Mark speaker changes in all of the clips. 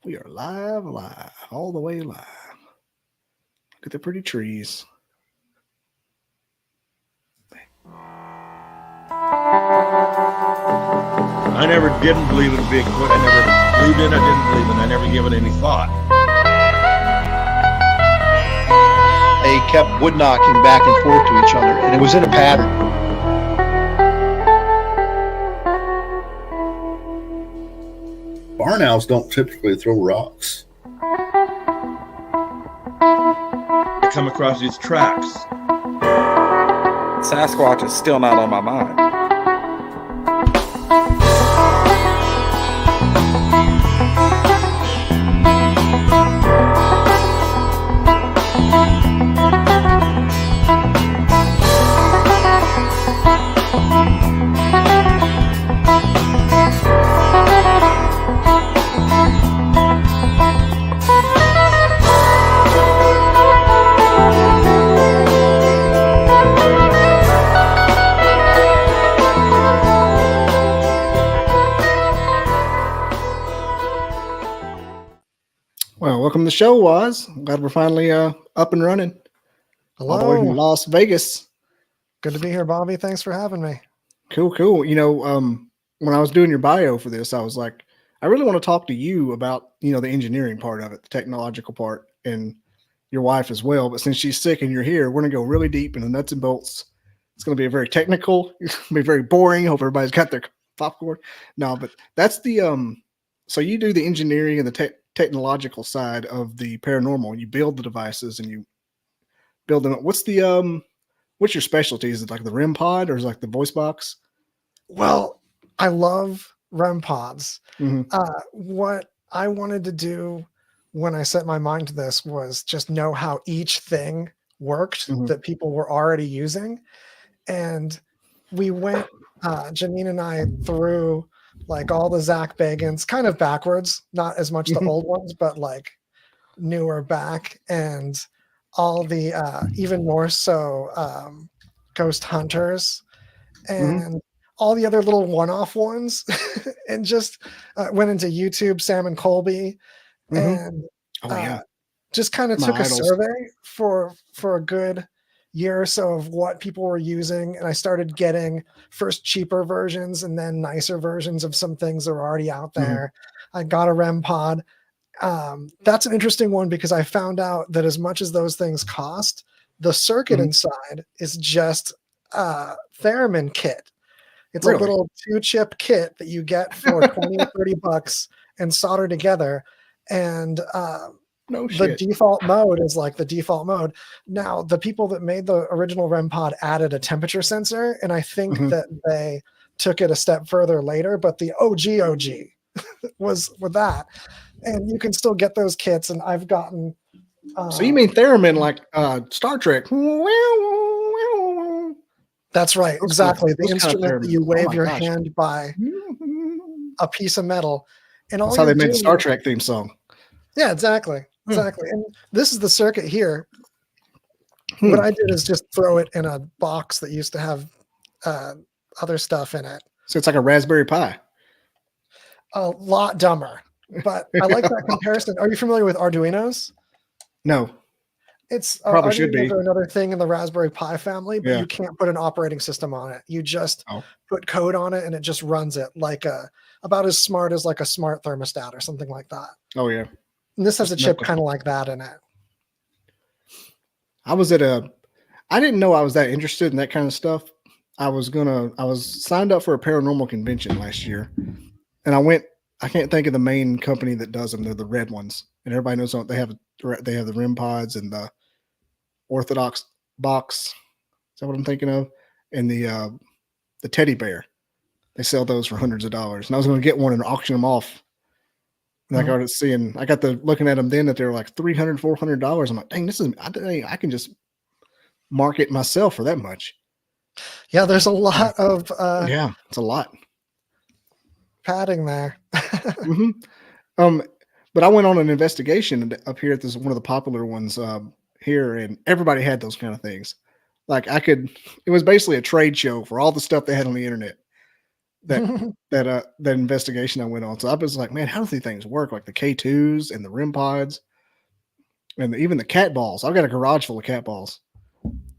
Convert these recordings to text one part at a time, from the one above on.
Speaker 1: We are live, all the way live. Look at the pretty trees.
Speaker 2: I never didn't believe in Bigfoot. I never believed in it, didn't believe in it. I never gave it any thought.
Speaker 3: They kept wood knocking back and forth to each other, and it was in a pattern.
Speaker 4: Barn owls don't typically throw rocks.
Speaker 2: I come across these tracks.
Speaker 5: Sasquatch is still not on my mind.
Speaker 1: Well, welcome to the show, Waz. Glad we're finally up and running. All the way
Speaker 6: Hello.
Speaker 1: from Las Vegas.
Speaker 6: Good to be here, Bobby. Thanks for having me.
Speaker 1: Cool. You know, when I was doing your bio for this, I was like, I really want to talk to you about, the engineering part of it, the technological part, and your wife as well. But since she's sick and you're here, we're going to go really deep in the nuts and bolts. It's going to be a very technical, it's going to be very boring. Hope everybody's got their popcorn. No, but that's the, so you do the engineering and the technological side of the paranormal. You build the devices and you build them. What's your specialty? Is it like the REM pod or is it like the voice box?
Speaker 6: Well, I love REM pods.
Speaker 1: Mm-hmm.
Speaker 6: What I wanted to do when I set my mind to this was just know how each thing worked that people were already using. And we went, Janine and I, through like all the Zach Bagans, kind of backwards, not as much the old ones, but like newer back, and all the even more so Ghost Hunters and all the other little one-off ones, and just went into YouTube, Sam and Colby, and just kind of took a survey for a good year or so of what people were using, and I started getting first cheaper versions and then nicer versions of some things that were already out there. I got a REM pod. That's an interesting one because I found out that as much as those things cost, the circuit inside is just a theremin kit. It's a little 2-chip kit that you get for 20 or 30 bucks and solder together. And the default mode is like the default mode. Now, the people that made the original REM pod added a temperature sensor, and I think that they took it a step further later, but the OG was with that. And you can still get those kits, and I've gotten...
Speaker 1: so you mean theremin like Star Trek?
Speaker 6: That's right, exactly. The instrument that you wave your hand by a piece of metal. And
Speaker 1: that's how they made the Star Trek theme song.
Speaker 6: Yeah, exactly. And this is the circuit here. What I did is just throw it in a box that used to have other stuff in it.
Speaker 1: So it's like a Raspberry Pi.
Speaker 6: A lot dumber, but I like that comparison. Are you familiar with Arduinos?
Speaker 1: No.
Speaker 6: It's
Speaker 1: probably should be
Speaker 6: another thing in the Raspberry Pi family, but you can't put an operating system on it. You just put code on it and it just runs it like about as smart as like a smart thermostat or something like that.
Speaker 1: Oh yeah.
Speaker 6: And this has a chip kind of like that in it.
Speaker 1: I didn't know I was that interested in that kind of stuff. I was signed up for a paranormal convention last year, and I can't think of the main company that does them. They're the red ones, and everybody knows they have the REM pods and the Orthodox box. Is that what I'm thinking of? And the teddy bear. They sell those for hundreds of dollars, and I was going to get one and auction them off. And I got looking at them then that they're like $300, $400. I'm like, dang, I can just market myself for that much.
Speaker 6: Yeah, there's a lot of
Speaker 1: it's a lot
Speaker 6: padding there.
Speaker 1: But I went on an investigation up here at one of the popular ones here, and everybody had those kind of things. Like it was basically a trade show for all the stuff they had on the internet. that that investigation I went on. So I was like, man, how do these things work? Like the K2s and the REM pods, and even the cat balls. I've got a garage full of cat balls.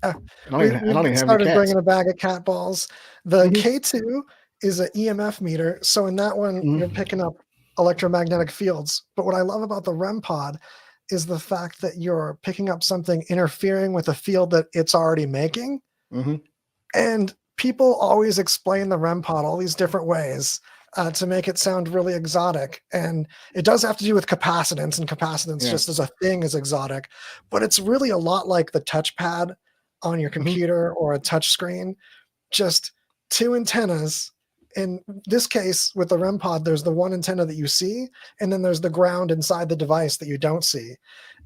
Speaker 1: I don't even
Speaker 6: We've
Speaker 1: have any
Speaker 6: started
Speaker 1: cats.
Speaker 6: bringing a bag of cat balls. The
Speaker 1: Mhm.
Speaker 6: K2 is an EMF meter. So in that one,
Speaker 1: Mhm.
Speaker 6: you're picking up electromagnetic fields. But what I love about the REM pod is the fact that you're picking up something interfering with a field that it's already making.
Speaker 1: Mhm.
Speaker 6: And people always explain the REM pod all these different ways to make it sound really exotic. And it does have to do with capacitance, and capacitance
Speaker 1: Yeah.
Speaker 6: just as a thing is exotic. But it's really a lot like the touchpad on your computer or a touch screen, just two antennas. In this case, with the REM pod, there's the one antenna that you see, and then there's the ground inside the device that you don't see.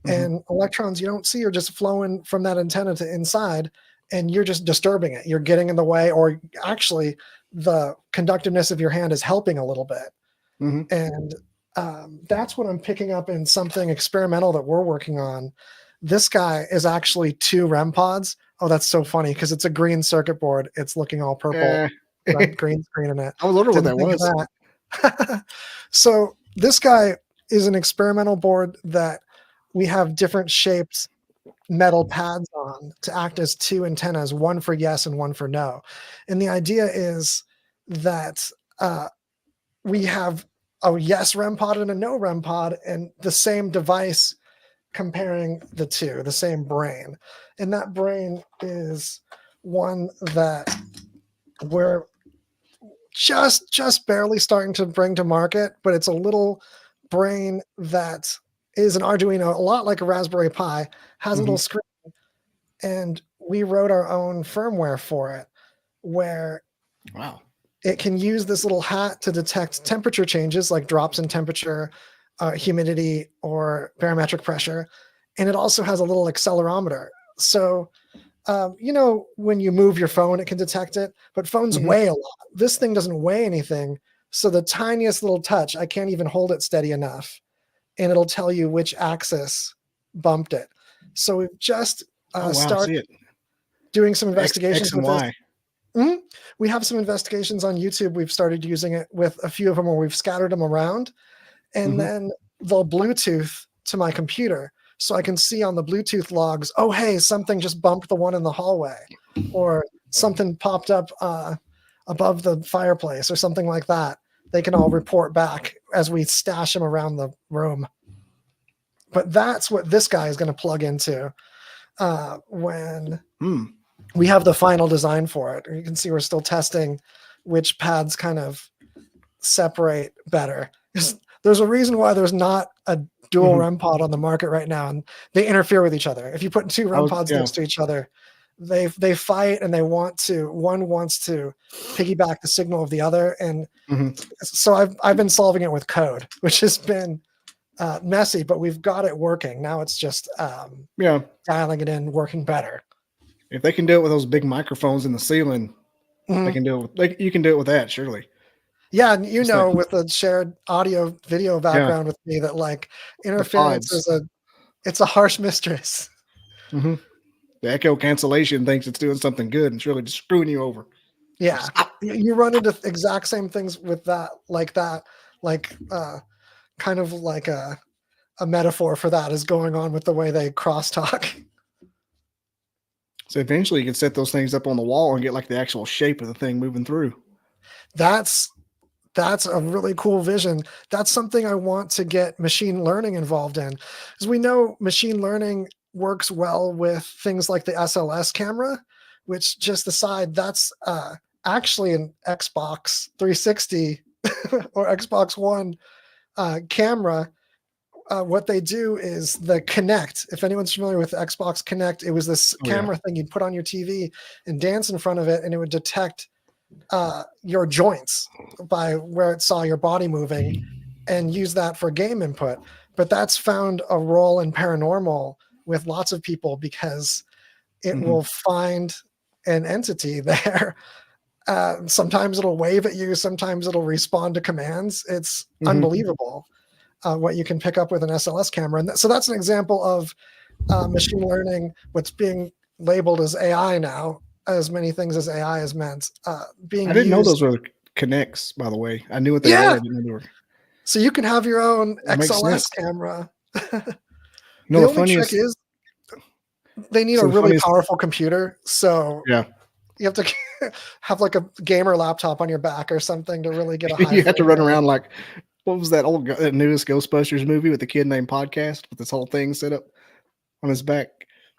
Speaker 6: And electrons you don't see are just flowing from that antenna to inside, and you're just disturbing it. You're getting in the way, or actually the conductiveness of your hand is helping a little bit.
Speaker 1: Mhm.
Speaker 6: And that's what I'm picking up in something experimental that we're working on. This guy is actually 2 REM pods. Oh, that's so funny because it's a green circuit board. It's looking all purple,
Speaker 1: Eh.
Speaker 6: got green screen in it.
Speaker 1: I was wondering what
Speaker 6: Didn't
Speaker 1: that
Speaker 6: think of
Speaker 1: was.
Speaker 6: that. So this guy is an experimental board that we have different shaped metal pads on to act as 2 antennas, one for yes and one for no. And the idea is that we have a yes REM pod and a no REM pod, and the same device comparing the two, the same brain. And that brain is one that we're just barely starting to bring to market, but it's a little brain that is an Arduino, a lot like a Raspberry Pi, has a little screen, and we wrote our own firmware for it where
Speaker 1: Wow.
Speaker 6: it can use this little hat to detect temperature changes like drops in temperature, humidity, or barometric pressure. And it also has a little accelerometer. So, when you move your phone, it can detect it, but phones weigh a lot. This thing doesn't weigh anything. So the tiniest little touch, I can't even hold it steady enough. And it'll tell you which axis bumped it. So we've just
Speaker 1: Oh wow,
Speaker 6: started
Speaker 1: see it.
Speaker 6: doing some
Speaker 1: X
Speaker 6: investigations
Speaker 1: and
Speaker 6: with this.
Speaker 1: Y.
Speaker 6: We have some investigations on YouTube. We've started using it with a few of them where we've scattered them around, and then they'll Bluetooth to my computer. So I can see on the Bluetooth logs, oh, hey, something just bumped the one in the hallway, or something popped up above the fireplace or something like that. They can all report back as we stash them around the room. But that's what this guy is going to plug into when we have the final design for it. You can see we're still testing which pads kind of separate better. There's a reason why there's not a dual REM pod on the market right now, and they interfere with each other. If you put 2 REM pods next to each other, they fight, and one wants to piggyback the signal of the other. And so I've been solving it with code, which has been messy, but we've got it working. Now it's just dialing it in, working better.
Speaker 1: If they can do it with those big microphones in the ceiling, they can do it. You can do it with that, surely.
Speaker 6: Yeah, and with a shared audio video background with me, that like interference it's a harsh mistress.
Speaker 1: The echo cancellation thinks it's doing something good, and it's really just screwing you over.
Speaker 6: Yeah, you run into exact same things with that, kind of like a metaphor for that is going on with the way they crosstalk.
Speaker 1: So eventually you can set those things up on the wall and get like the actual shape of the thing moving through.
Speaker 6: That's a really cool vision. That's something I want to get machine learning involved in, because we know machine learning works well with things like the SLS camera, which, just aside, that's actually an Xbox 360 or Xbox One camera. What they do is the Kinect. If anyone's familiar with the Xbox Kinect, it was this camera thing you'd put on your TV and dance in front of it, and it would detect your joints by where it saw your body moving and use that for game input. But that's found a role in paranormal with lots of people, because it will find an entity there. Sometimes it'll wave at you, sometimes it'll respond to commands. It's unbelievable what you can pick up with an SLS camera. And so that's an example of machine learning, what's being labeled as AI now, as many things as AI is meant, being
Speaker 1: I didn't know
Speaker 6: used.
Speaker 1: those were connects, by the way. I knew what they
Speaker 6: Yeah.
Speaker 1: were. I didn't know they were.
Speaker 6: So you can have your own
Speaker 1: It makes
Speaker 6: XLS
Speaker 1: sense.
Speaker 6: camera.
Speaker 1: No,
Speaker 6: The
Speaker 1: the
Speaker 6: only trick
Speaker 1: funniest.
Speaker 6: is they need
Speaker 1: So
Speaker 6: a
Speaker 1: the
Speaker 6: really
Speaker 1: funniest.
Speaker 6: powerful computer. So
Speaker 1: Yeah,
Speaker 6: you have to have like a gamer laptop on your back or something to really get a high
Speaker 1: you have to
Speaker 6: frame
Speaker 1: run
Speaker 6: rate.
Speaker 1: around like what was that that newest Ghostbusters movie with the kid named Podcast with this whole thing set up on his back?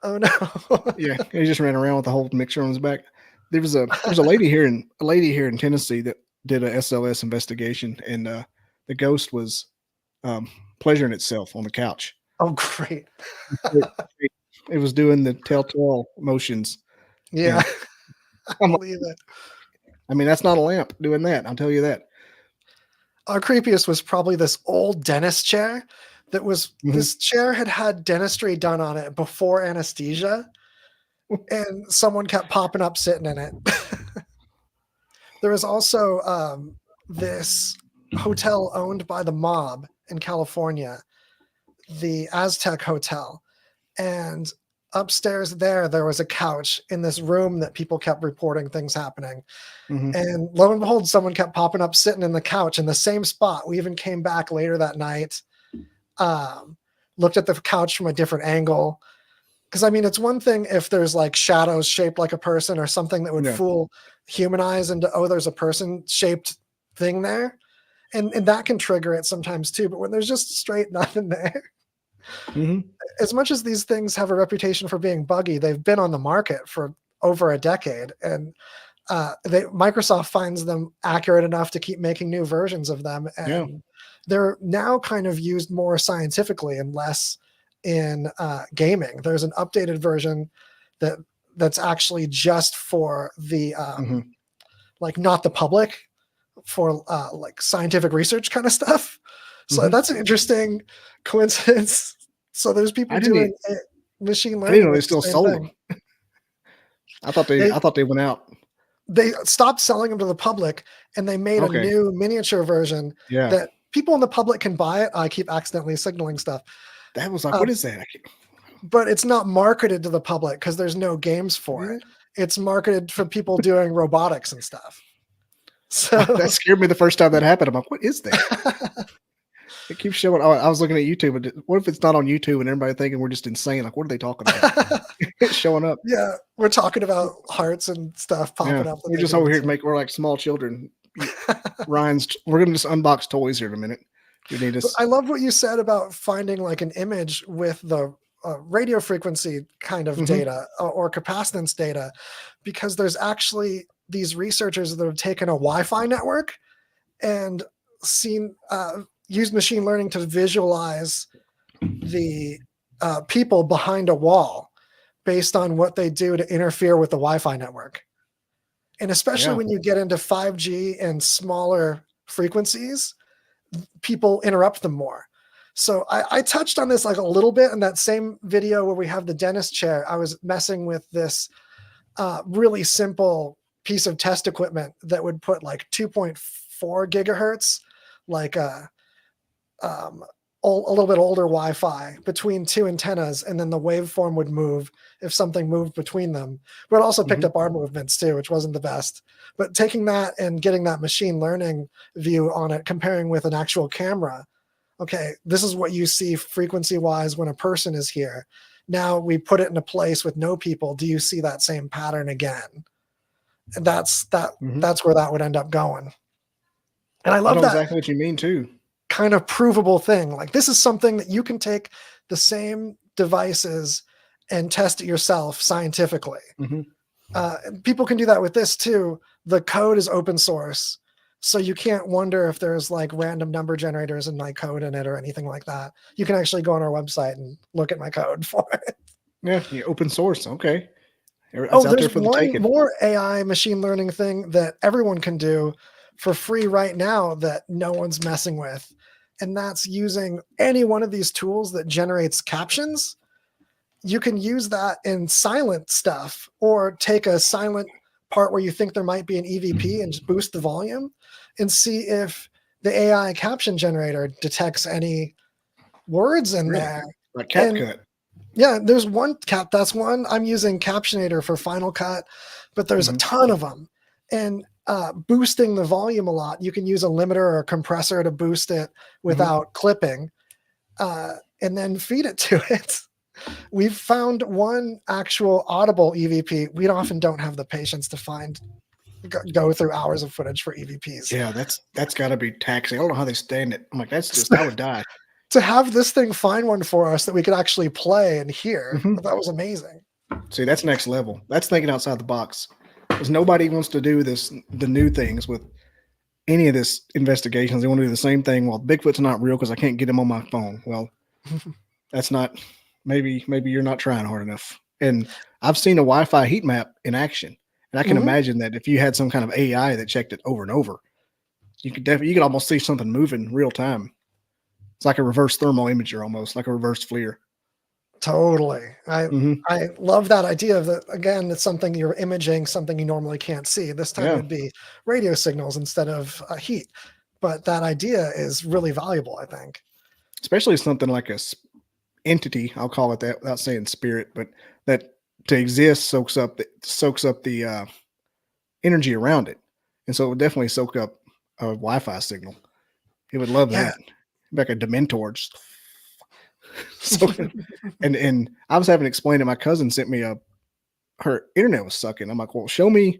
Speaker 6: Oh no.
Speaker 1: Yeah, he just ran around with the whole mixture on his back. There's a lady here in Tennessee that did a SLS investigation, and the ghost was pleasuring itself on the couch.
Speaker 6: Oh great.
Speaker 1: It, it was doing the telltale motions,
Speaker 6: Yeah,
Speaker 1: and
Speaker 6: I
Speaker 1: I'm like,
Speaker 6: believe it.
Speaker 1: I mean, that's not a lamp doing that. I'll tell you that.
Speaker 6: Our creepiest was probably this old dentist chair that was this chair had dentistry done on it before anesthesia, and someone kept popping up sitting in it. There was also this hotel owned by the mob in California, the Aztec Hotel, and upstairs there was a couch in this room that people kept reporting things happening. And lo and behold, someone kept popping up sitting in the couch in the same spot. We even came back later that night, looked at the couch from a different angle. Because I mean, it's one thing if there's like shadows shaped like a person or something that would fool human eyes into, oh, there's a person shaped thing there. And that can trigger it sometimes too. But when there's just straight nothing there, as much as these things have a reputation for being buggy, they've been on the market for over a decade. And Microsoft finds them accurate enough to keep making new versions of them. And they're now kind of used more scientifically and less in gaming. There's an updated version that's actually just for the like not the public, for like scientific research kind of stuff. So that's an interesting coincidence. So there's people doing machine learning.
Speaker 1: I didn't know they still sold them. I thought they went out.
Speaker 6: They stopped selling them to the public, and they made a new miniature version that people in the public can buy it. I keep accidentally signaling stuff.
Speaker 1: That was like, what is that?
Speaker 6: But it's not marketed to the public because there's no games for it. It's marketed for people doing robotics and stuff. So
Speaker 1: that scared me the first time that happened. I'm like, what is that? It keeps showing. I was looking at YouTube, but what if it's not on YouTube and everybody thinking we're just insane? Like, what are they talking about? It's showing up.
Speaker 6: Yeah, we're talking about hearts and stuff popping up.
Speaker 1: We're just over here we're like small children. We're gonna just unbox toys here in a minute. You need us.
Speaker 6: I love what you said about finding like an image with the radio frequency kind of data or capacitance data, because there's actually these researchers that have taken a Wi-Fi network and used machine learning to visualize the people behind a wall based on what they do to interfere with the Wi-Fi network. And especially when you get into 5G and smaller frequencies, people interrupt them more. So I touched on this like a little bit in that same video where we have the dentist chair. I was messing with this really simple piece of test equipment that would put like 2.4 gigahertz, like a little bit older Wi-Fi between two antennas, and then the waveform would move if something moved between them. But it also picked up our movements too, which wasn't the best. But taking that and getting that machine learning view on it, comparing with an actual camera, okay, this is what you see frequency-wise when a person is here. Now we put it in a place with no people. Do you see that same pattern again? And that's where that would end up going. And I love that.
Speaker 1: Exactly what you mean too.
Speaker 6: Kind of provable thing. Like, this is something that you can take the same devices and test it yourself scientifically. People can do that with this too. The code is open source, so you can't wonder if there's like random number generators in my code in it or anything like that. You can actually go on our website and look at my code for it.
Speaker 1: Yeah, open source. Okay.
Speaker 6: There's one more AI machine learning thing that everyone can do for free right now that no one's messing with. And that's using any one of these tools that generates captions. You can use that in silent stuff, or take a silent part where you think there might be an EVP and just boost the volume and see if the AI caption generator detects any words in there.
Speaker 1: Like CapCut.
Speaker 6: Yeah, there's that's one. I'm using Captionator for Final Cut, but there's a ton of them. And boosting the volume a lot. You can use a limiter or a compressor to boost it without clipping, and then feed it to it. We've found one actual audible EVP. We often don't have the patience to go through hours of footage for EVPs.
Speaker 1: Yeah, that's got to be taxing. I don't know how they stand it. I'm like, I would die.
Speaker 6: To have this thing find one for us that we could actually play and hear, that was amazing.
Speaker 1: See, that's next level. That's thinking outside the box. Because nobody wants to do the new things with any of this investigations. They want to do the same thing. Well, Bigfoot's not real because I can't get him on my phone. Well, that's not. Maybe you're not trying hard enough. And I've seen a Wi-Fi heat map in action, and I can imagine that if you had some kind of AI that checked it over and over, you could almost see something moving real time. It's like a reverse thermal imager, almost like a reverse FLIR.
Speaker 6: Totally. I love that idea of that. Again, it's something you're imaging, something you normally can't see. This time it'd be radio signals instead of heat. But that idea is really valuable, I think.
Speaker 1: Especially something like a entity, I'll call it that without saying spirit, but that to exist soaks up the energy around it. And so it would definitely soak up a Wi-Fi signal. It would love that. Like a Dementor. So, and I was having to explain it. My cousin sent me her internet was sucking. I'm like, well, show me,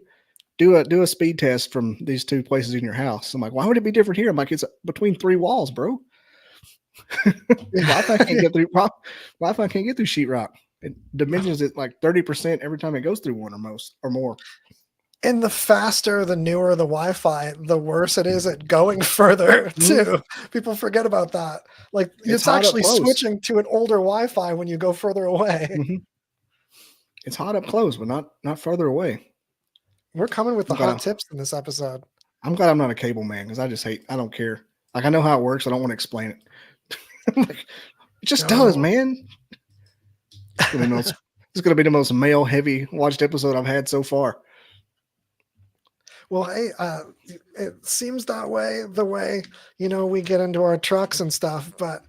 Speaker 1: do a speed test from these two places in your house. I'm like, why would it be different here? I'm like, it's between three walls, bro. Wi-Fi can't get through. Wi-Fi can't get through sheetrock. It dimensions it like 30% every time it goes through one or more.
Speaker 6: And the faster, the newer the Wi-Fi, the worse it is at going further too. People forget about that. Like it's actually switching to an older Wi-Fi when you go further away.
Speaker 1: It's hot up close, but not further away.
Speaker 6: We're coming with the hot tips in this episode. I'm
Speaker 1: glad I'm not a cable man because I don't care. Like I know how it works. I don't want to explain it. Like, it just does, man. It's gonna be the most male heavy watched episode I've had so far.
Speaker 6: Well, hey, it seems that way, the way, we get into our trucks and stuff, but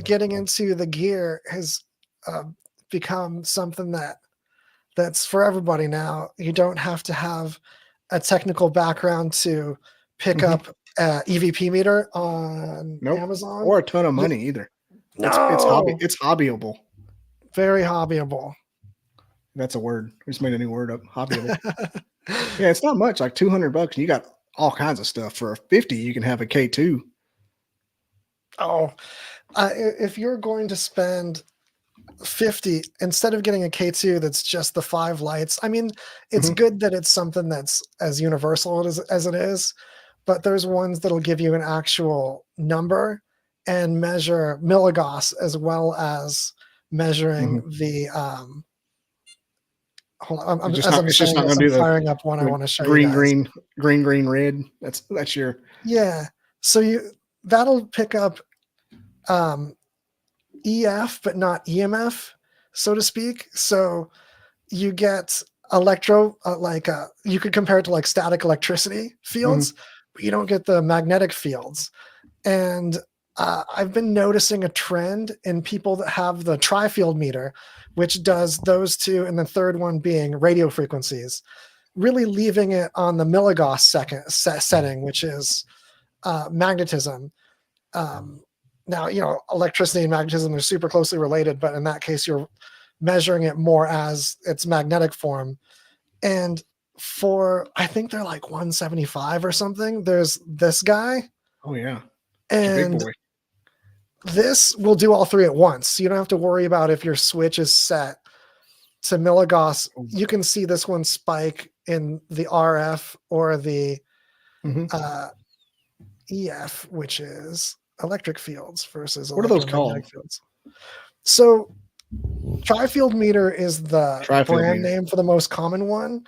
Speaker 6: getting into the gear has become something that's for everybody now. You don't have to have a technical background to pick up an EVP meter on Amazon.
Speaker 1: Or a ton of money either.
Speaker 6: No.
Speaker 1: It's hobbyable.
Speaker 6: Very hobbyable.
Speaker 1: That's a word. We just made a new word up. Hobbyable. Yeah, it's not much, like $200, and you got all kinds of stuff. For $50, you can have a K2.
Speaker 6: Oh, if you're going to spend $50 instead of getting a K2 that's just the 5 lights, I mean, it's good that it's something that's as universal as it is, but there's ones that'll give you an actual number and measure milligauss as well as measuring the hold on, I'm firing up one I want to show you guys.
Speaker 1: Green, red. That's your
Speaker 6: So that'll pick up EF but not EMF, so to speak. So you get you could compare it to like static electricity fields, but you don't get the magnetic fields. And I've been noticing a trend in people that have the tri-field meter, which does those two, and the third one being radio frequencies, really leaving it on the milligauss setting, which is magnetism. Now, electricity and magnetism are super closely related, but in that case, you're measuring it more as its magnetic form. And I think they're like 175 or something. There's this guy.
Speaker 1: Oh, yeah.
Speaker 6: And
Speaker 1: big boy.
Speaker 6: This will do all three at once. So you don't have to worry about if your switch is set to milligauss. You can see this one spike in the RF or the EF, which is electric fields versus
Speaker 1: what are those called?
Speaker 6: Fields. So tri-field meter is the brand name for the most common one.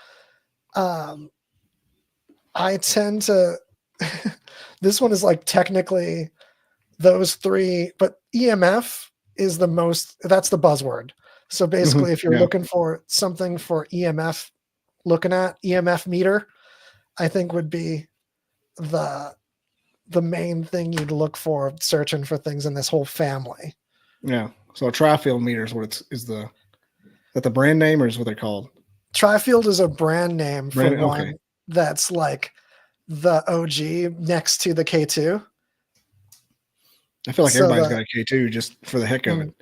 Speaker 6: I tend to this one is like technically those three, but EMF is that's the buzzword. So basically if you're looking for something for EMF, looking at EMF meter, I think would be the main thing you'd look for searching for things in this whole family.
Speaker 1: Yeah. So a tri-field meter is what is that the brand name or is what they're called?
Speaker 6: Tri-field is a brand name for one. that's like the OG next to the K2.
Speaker 1: I feel like
Speaker 6: So
Speaker 1: everybody's got a K2 just for the heck of it.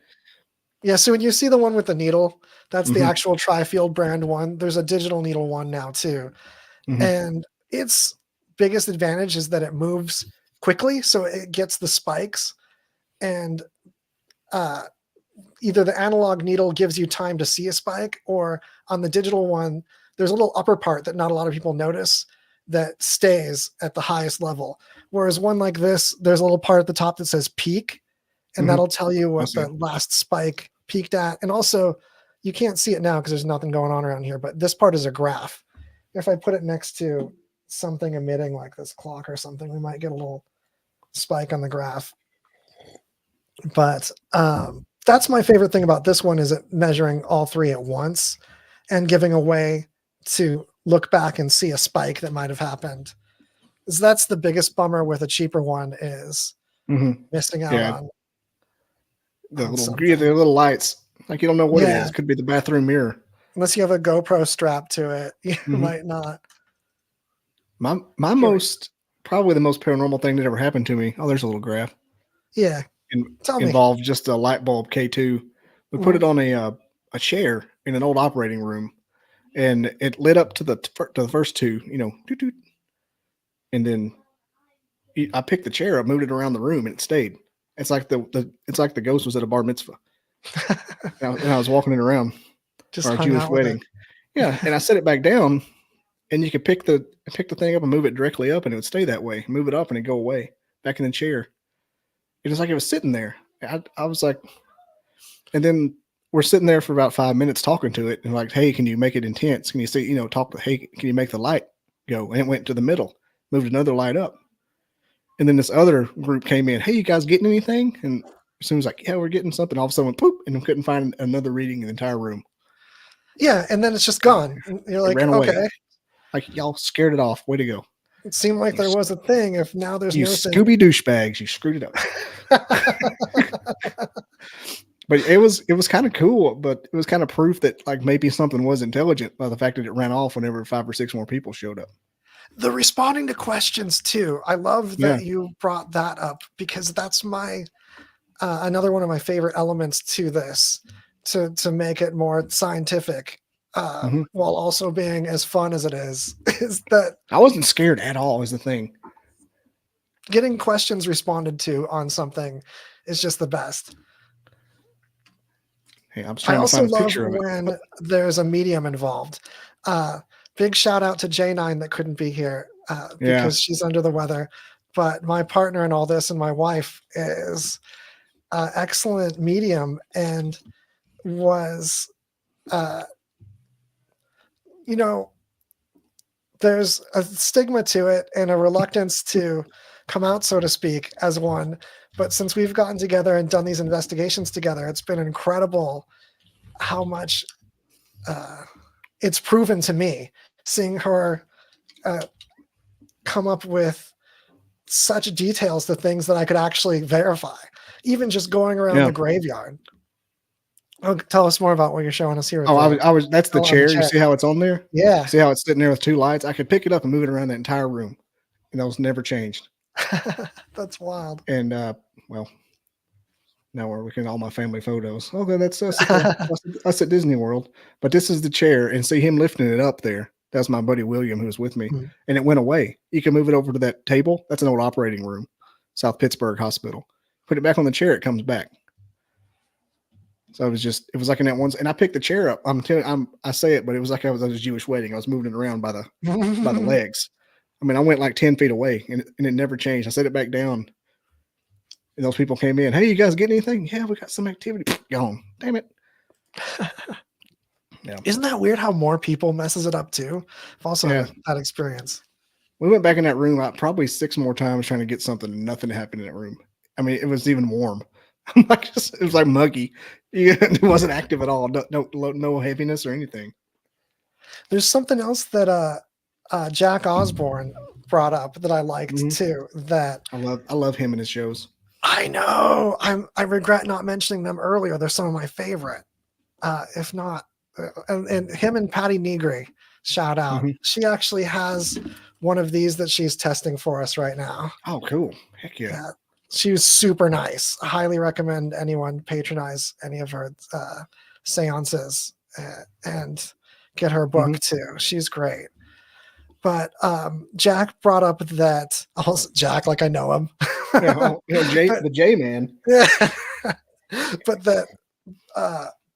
Speaker 6: Yeah, so when you see the one with the needle, that's the
Speaker 1: Mhm.
Speaker 6: actual Tri-Field brand one. There's a digital needle one now too.
Speaker 1: Mhm.
Speaker 6: And its biggest advantage is that it moves quickly, so it gets the spikes. And either the analog needle gives you time to see a spike, or on the digital one, there's a little upper part that not a lot of people notice that stays at the highest level. Whereas one like this, there's a little part at the top that says peak, and
Speaker 1: Mhm.
Speaker 6: that'll tell you
Speaker 1: I
Speaker 6: what
Speaker 1: see
Speaker 6: the
Speaker 1: it.
Speaker 6: last spike peaked at. And also, you can't see it now because there's nothing going on around here, but this part is a graph. If I put it next to something emitting like this clock or something, we might get a little spike on the graph. But that's my favorite thing about this one, is it measuring all three at once and giving a way to look back and see a spike that might have happened. Because that's the biggest bummer with a cheaper one, is
Speaker 1: Mhm.
Speaker 6: missing out
Speaker 1: Yeah,
Speaker 6: on
Speaker 1: the
Speaker 6: something.
Speaker 1: little lights. Like you don't know what it
Speaker 6: Yeah.
Speaker 1: is. It could be the bathroom mirror.
Speaker 6: Unless you have a GoPro strap to it, you
Speaker 1: Mhm.
Speaker 6: might not.
Speaker 1: My
Speaker 6: Anyway,
Speaker 1: probably the most paranormal thing that ever happened to me. Oh, there's a little graph.
Speaker 6: yeah. Tell me.
Speaker 1: Involved just a light bulb K2. We put it on a chair in an old operating room, and it lit up to the first two, toot, toot. And then I picked the chair up, moved it around the room, and it stayed. It's like it's like the ghost was at a bar mitzvah, and I was walking it around
Speaker 6: Just
Speaker 1: for our
Speaker 6: hung
Speaker 1: Jewish
Speaker 6: out with
Speaker 1: wedding. Yeah, and I set it back down, and you could pick the thing up and move it directly up, and it would stay that way. Move it up, and it'd go away back in the chair. It was like it was sitting there. I was like, and then we're sitting there for about 5 minutes talking to it, and like, hey, can you make it intense? Can you see, hey, can you make the light go? And it went to the middle, moved another light up. And then this other group came in. Hey, you guys getting anything? And as soon as like, yeah, we're getting something. All of a sudden, poop, and we couldn't find another reading in the entire room.
Speaker 6: Yeah, and then it's just gone. And you're
Speaker 1: It
Speaker 6: like,
Speaker 1: ran away.
Speaker 6: okay,
Speaker 1: Like y'all scared it off. Way to go!
Speaker 6: it seemed like there was a thing. If now there's
Speaker 1: You
Speaker 6: no thing.
Speaker 1: Scooby douchebags, you screwed it up. But it was kind of cool. But it was kind of proof that like maybe something was intelligent by the fact that it ran off whenever 5 or 6 more people showed up.
Speaker 6: The responding to questions too. I love
Speaker 1: Yeah.
Speaker 6: that you brought that up, because that's my another one of my favorite elements to this, to make it more scientific,
Speaker 1: Mhm.
Speaker 6: while also being as fun as it is that
Speaker 1: I wasn't scared at all. Is the thing.
Speaker 6: getting questions responded to on something is just the best.
Speaker 1: Hey, I was
Speaker 6: I
Speaker 1: trying to
Speaker 6: also
Speaker 1: find a
Speaker 6: love
Speaker 1: picture of it.
Speaker 6: when there's a medium involved. Big shout out to J9 that couldn't be here
Speaker 1: Yeah.
Speaker 6: because she's under the weather. But my partner in all this, and my wife, is excellent medium, and was, there's a stigma to it and a reluctance to come out, so to speak, as one. But since we've gotten together and done these investigations together, it's been incredible how much it's proven to me, seeing her come up with such details to things that I could actually verify, even just going around the graveyard. Oh, tell us more about what you're showing us here.
Speaker 1: Oh, I was. That's the chair. You see how it's on there?
Speaker 6: Yeah.
Speaker 1: See how it's sitting there with 2 lights? I could pick it up and move it around the entire room, and that was never changed.
Speaker 6: That's wild.
Speaker 1: And well, now we're looking at all my family photos. Okay, that's us at Disney World. But this is the chair, and see him lifting it up there. That's my buddy William who was with me, and it went away. You can move it over to that table. That's an old operating room, South Pittsburgh Hospital. Put it back on the chair, it comes back. So it was like in that one, and I picked the chair up. I say it, but it was like I was at a Jewish wedding. I was moving it around by the legs. I mean, I went like 10 feet away, and it never changed. I set it back down, and those people came in. Hey, you guys get anything? Yeah, we got some activity. Gone. Damn it. Yeah.
Speaker 6: Isn't that weird how more people messes it up too? I've also had that experience.
Speaker 1: We went back in that room probably 6 more times trying to get something, and nothing happened in that room. I mean, it was even warm. It was like muggy. It wasn't active at all. No heaviness or anything. There's
Speaker 6: something else that Jack Osborne brought up that I liked too. That
Speaker 1: I love him and his shows.
Speaker 6: I know. I regret not mentioning them earlier. They're some of my favorite, if not. And him and Patty Negri shout out.
Speaker 1: Mhm.
Speaker 6: She actually has one of these that she's testing for us right now.
Speaker 1: Oh, cool. Heck yeah.
Speaker 6: Yeah, she was super nice. I highly recommend anyone patronize any of her seances and get her book too. She's great. But Jack brought up that also Jack, like I know him.
Speaker 1: Jay,
Speaker 6: But-
Speaker 1: the J man.
Speaker 6: Yeah. But that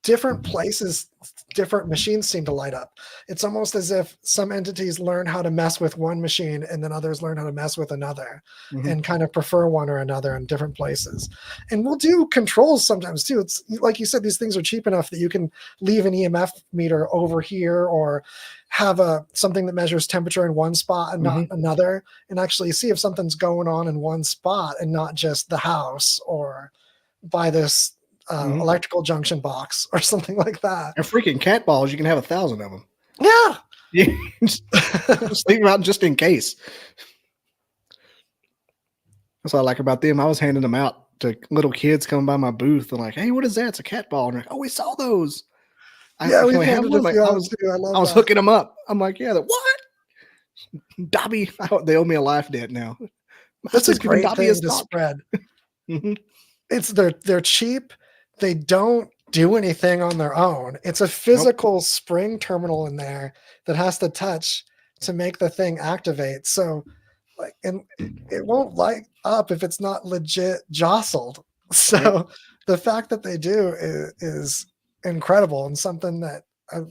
Speaker 6: different places, different machines seem to light up. It's almost as if some entities learn how to mess with one machine and then others learn how to mess with another and kind of prefer one or another in different places. And we'll do controls sometimes too. It's like you said, these things are cheap enough that you can leave an EMF meter over here or have something that measures temperature in one spot and not another, and actually see if something's going on in one spot and not just the house or by this electrical junction box or something like that.
Speaker 1: And freaking cat balls, you can have 1,000 of them.
Speaker 6: Yeah.
Speaker 1: Yeah. Just leave them out just in case. That's what I like about them. I was handing them out to little kids coming by my booth and like, hey, what is that? It's a cat ball. And like, oh, we saw those.
Speaker 6: Yeah, we
Speaker 1: can have
Speaker 6: handed
Speaker 1: one?
Speaker 6: a few
Speaker 1: I
Speaker 6: out
Speaker 1: was,
Speaker 6: too. I love
Speaker 1: I was
Speaker 6: that.
Speaker 1: hooking them up. I'm like, yeah, what? Dobby, they owe me a life debt now.
Speaker 6: That's a
Speaker 1: Just giving
Speaker 6: great
Speaker 1: Dobby
Speaker 6: thing
Speaker 1: his
Speaker 6: to
Speaker 1: talk.
Speaker 6: spread.
Speaker 1: Mhm.
Speaker 6: It's they're cheap. They don't do anything on their own. It's a physical spring terminal in there that has to touch to make the thing activate. So like, and it won't light up if it's not legit jostled. So the fact that they do is incredible and something that I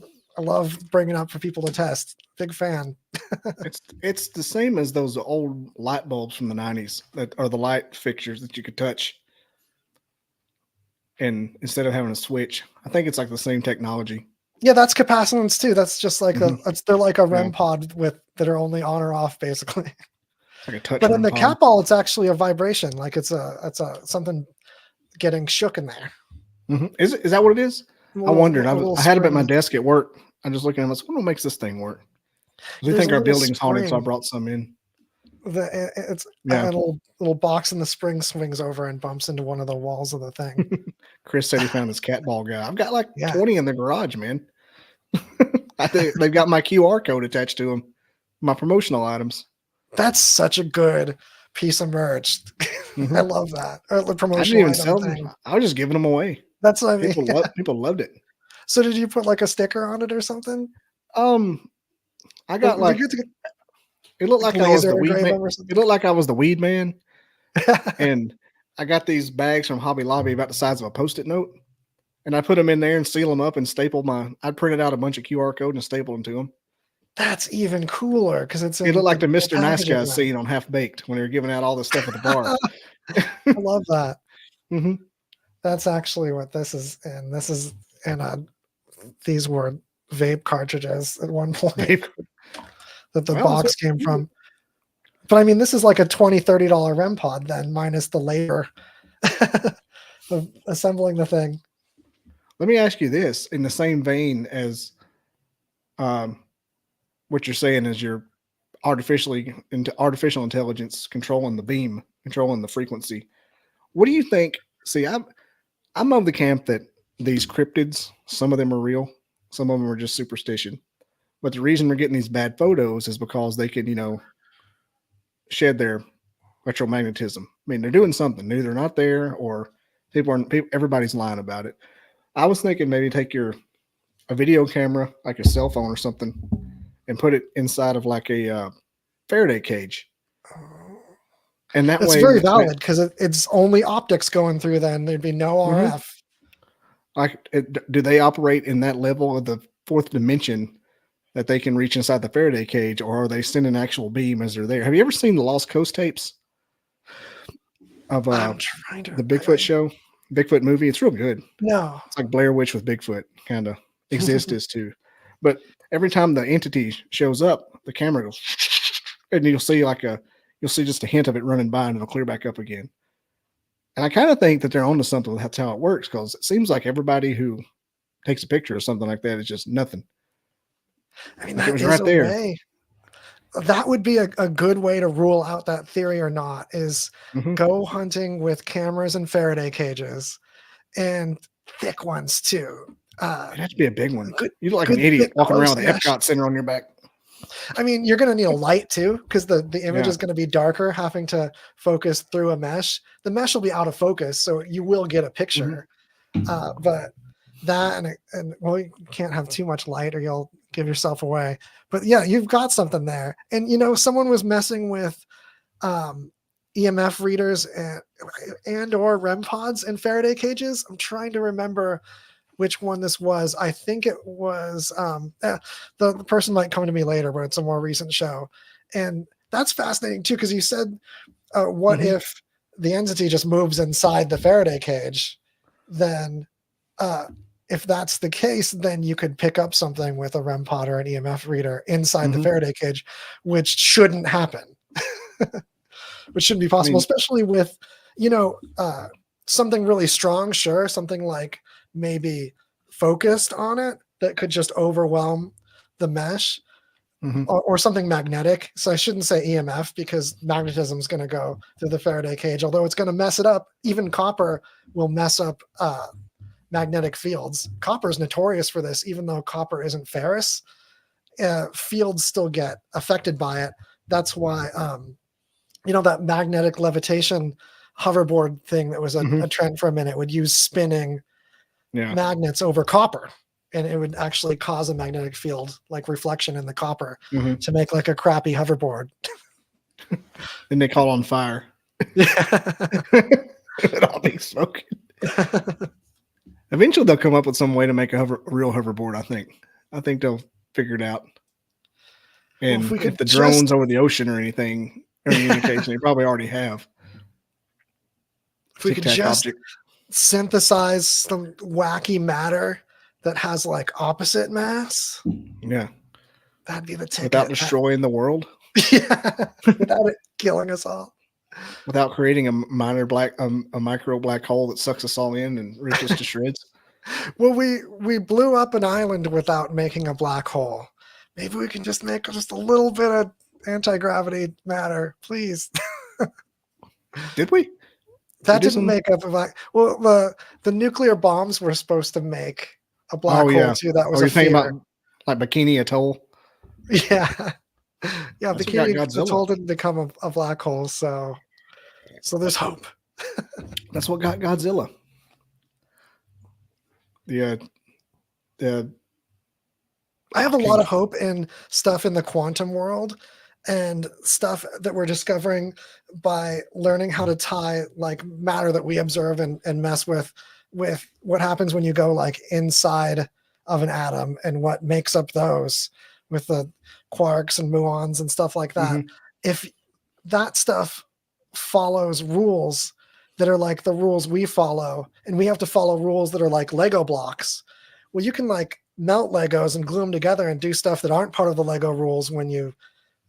Speaker 6: love bringing up for people to test. Big fan.
Speaker 1: It's the same as those old light bulbs from the 90s that are the light fixtures that you could touch. And instead of having a switch, I think it's like the same technology.
Speaker 6: Yeah, that's capacitance too. That's just like they're like a REM
Speaker 1: Yeah.
Speaker 6: pod that are only on or off basically.
Speaker 1: It's like a touch.
Speaker 6: But in
Speaker 1: REM
Speaker 6: the
Speaker 1: pod.
Speaker 6: cat ball, it's actually a vibration. Like it's a something getting shook in there.
Speaker 1: Is that what it is? I wondered. I had it at my
Speaker 6: springs.
Speaker 1: desk at work. I'm just looking at it. I was, what makes this thing work? We
Speaker 6: There's
Speaker 1: think
Speaker 6: a
Speaker 1: our
Speaker 6: little
Speaker 1: building's haunted, so I
Speaker 6: spring.
Speaker 1: brought some in.
Speaker 6: It's
Speaker 1: Yeah.
Speaker 6: a little box, and the spring swings over and bumps into one of the walls of the thing.
Speaker 1: Chris said he found his cat ball guy. I've got like
Speaker 6: Yeah.
Speaker 1: 20 in the garage, man. I think they've got my QR code attached to them, my promotional items.
Speaker 6: That's such a good piece of merch. I love that. Or the
Speaker 1: I
Speaker 6: promotional
Speaker 1: didn't even
Speaker 6: item
Speaker 1: sell
Speaker 6: thing.
Speaker 1: them. I was just giving them away.
Speaker 6: That's what I mean.
Speaker 1: People loved it.
Speaker 6: So did you put like a sticker on it or something?
Speaker 1: I got
Speaker 6: Did
Speaker 1: like
Speaker 6: you get
Speaker 1: it looked like I was
Speaker 6: laser
Speaker 1: the weed
Speaker 6: engrave
Speaker 1: man.
Speaker 6: them or something?
Speaker 1: It looked like I was the weed man. And I got these bags from Hobby Lobby about the size of a Post-it note. And I put them in there and seal them up and stapled I printed out a bunch of QR code and stapled them to them.
Speaker 6: That's even cooler because it's
Speaker 1: It looked like the Mr. Nice
Speaker 6: packaging
Speaker 1: Guys
Speaker 6: then.
Speaker 1: scene on Half Baked when they were giving out all the stuff at the bar.
Speaker 6: I love that.
Speaker 1: Mm-hmm.
Speaker 6: That's actually what this is, and these were vape cartridges at one point that the box came from. But I mean, this is like a $20-$30 REM pod then, minus the labor of assembling the thing.
Speaker 1: Let me ask you this in the same vein as what you're saying is your artificial intelligence controlling the beam, controlling the frequency. What do you think? See, I'm of the camp that these cryptids, some of them are real, some of them are just superstition. But the reason we're getting these bad photos is because they can, shed their electromagnetism. I mean, they're doing something new. They're not there, or everybody's lying about it. I was thinking maybe take a video camera, like a cell phone or something, and put it inside of like a Faraday cage. And that
Speaker 6: It's
Speaker 1: way,
Speaker 6: very valid because it's only optics going through. Then there'd be no RF.
Speaker 1: Do they operate in that level of the fourth dimension that they can reach inside the Faraday cage, or are they sending actual beam as they're there? Have you ever seen the Lost Coast tapes of the Bigfoot show, Bigfoot movie? It's real good.
Speaker 6: No,
Speaker 1: it's like Blair Witch with Bigfoot, kind of exist as too. But every time the entity shows up, the camera goes, and you'll see just a hint of it running by, and it'll clear back up again. And I kind of think that they're onto something. That's how it works, because it seems like everybody who takes a picture or something like that is just nothing.
Speaker 6: I mean,
Speaker 1: like
Speaker 6: that
Speaker 1: it was
Speaker 6: is
Speaker 1: right
Speaker 6: a
Speaker 1: there.
Speaker 6: way. That would be a good way to rule out that theory or not, is go hunting with cameras and Faraday cages, and thick ones too.
Speaker 1: It has to be a big one.
Speaker 6: Good-
Speaker 1: You look like an
Speaker 6: good
Speaker 1: idiot
Speaker 6: thick
Speaker 1: walking around with the
Speaker 6: close mesh.
Speaker 1: Epcot Center on your back.
Speaker 6: I mean, you're going to need a light too, because the image
Speaker 1: Yeah.
Speaker 6: is going to be darker, having to focus through a mesh. The mesh will be out of focus, so you will get a picture. But that and well, you can't have too much light or you'll give yourself away. But yeah, you've got something there. And someone was messing with EMF readers and or REM pods in Faraday cages. I'm trying to remember which one this was. I think it was the person might come to me later, but it's a more recent show. And that's fascinating too, because you said, what if the entity just moves inside the Faraday cage? Then if that's the case, then you could pick up something with a REM pod or an EMF reader inside the Faraday cage, which shouldn't happen. Which shouldn't be possible, especially with, something really strong, sure, something like maybe focused on it that could just overwhelm the mesh, or something magnetic. So I shouldn't say EMF, because magnetism is going to go through the Faraday cage, although it's going to mess it up. Even copper will mess up magnetic fields. Copper is notorious for this, even though copper isn't ferrous. Fields still get affected by it. That's why, that magnetic levitation hoverboard thing that was a trend for a minute would use spinning magnets over copper, and it would actually cause a magnetic field, like reflection in the copper, to make like a crappy hoverboard.
Speaker 1: Then they call on fire.
Speaker 6: Yeah.
Speaker 1: It all be smoking. Eventually they'll come up with some way to make a real hoverboard. I think they'll figure it out. And if the drones over the ocean or anything, or communication, they probably already have.
Speaker 6: If we could just synthesize some wacky matter that has like opposite mass, that'd be the ticket.
Speaker 1: Without destroying the world,
Speaker 6: without it killing us all,
Speaker 1: without creating a micro black hole that sucks us all in and rips us to shreds.
Speaker 6: Well, we blew up an island without making a black hole. Maybe we can just make just a little bit of anti-gravity matter, please.
Speaker 1: Did we?
Speaker 6: That didn't make up a black. Well, the nuclear bombs were supposed to make a black hole too. That was
Speaker 1: a thing about like Bikini Atoll.
Speaker 6: Yeah, Bikini Atoll didn't become a black hole, so there's hope.
Speaker 1: That's what got Godzilla.
Speaker 6: I have a lot of hope in stuff in the quantum world and stuff that we're discovering by learning how to tie like matter that we observe and mess with what happens when you go like inside of an atom and what makes up those with the quarks and muons and stuff like that. If that stuff follows rules that are like the rules we follow, and we have to follow rules that are like Lego blocks, well, you can like melt Legos and glue them together and do stuff that aren't part of the Lego rules when you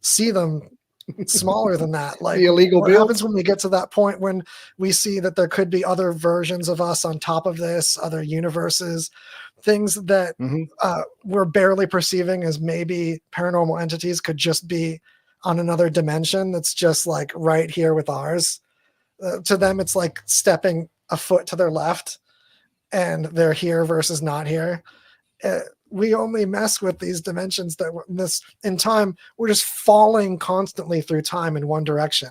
Speaker 6: see them smaller than that. Like
Speaker 1: the illegal
Speaker 6: what
Speaker 1: build
Speaker 6: happens when we get to that point when we see that there could be other versions of us on top of this, other universes, things that we're barely perceiving as maybe paranormal entities could just be on another dimension that's just like right here with ours. To them, it's like stepping a foot to their left and they're here versus not here. We only mess with these dimensions that in time, we're just falling constantly through time in one direction.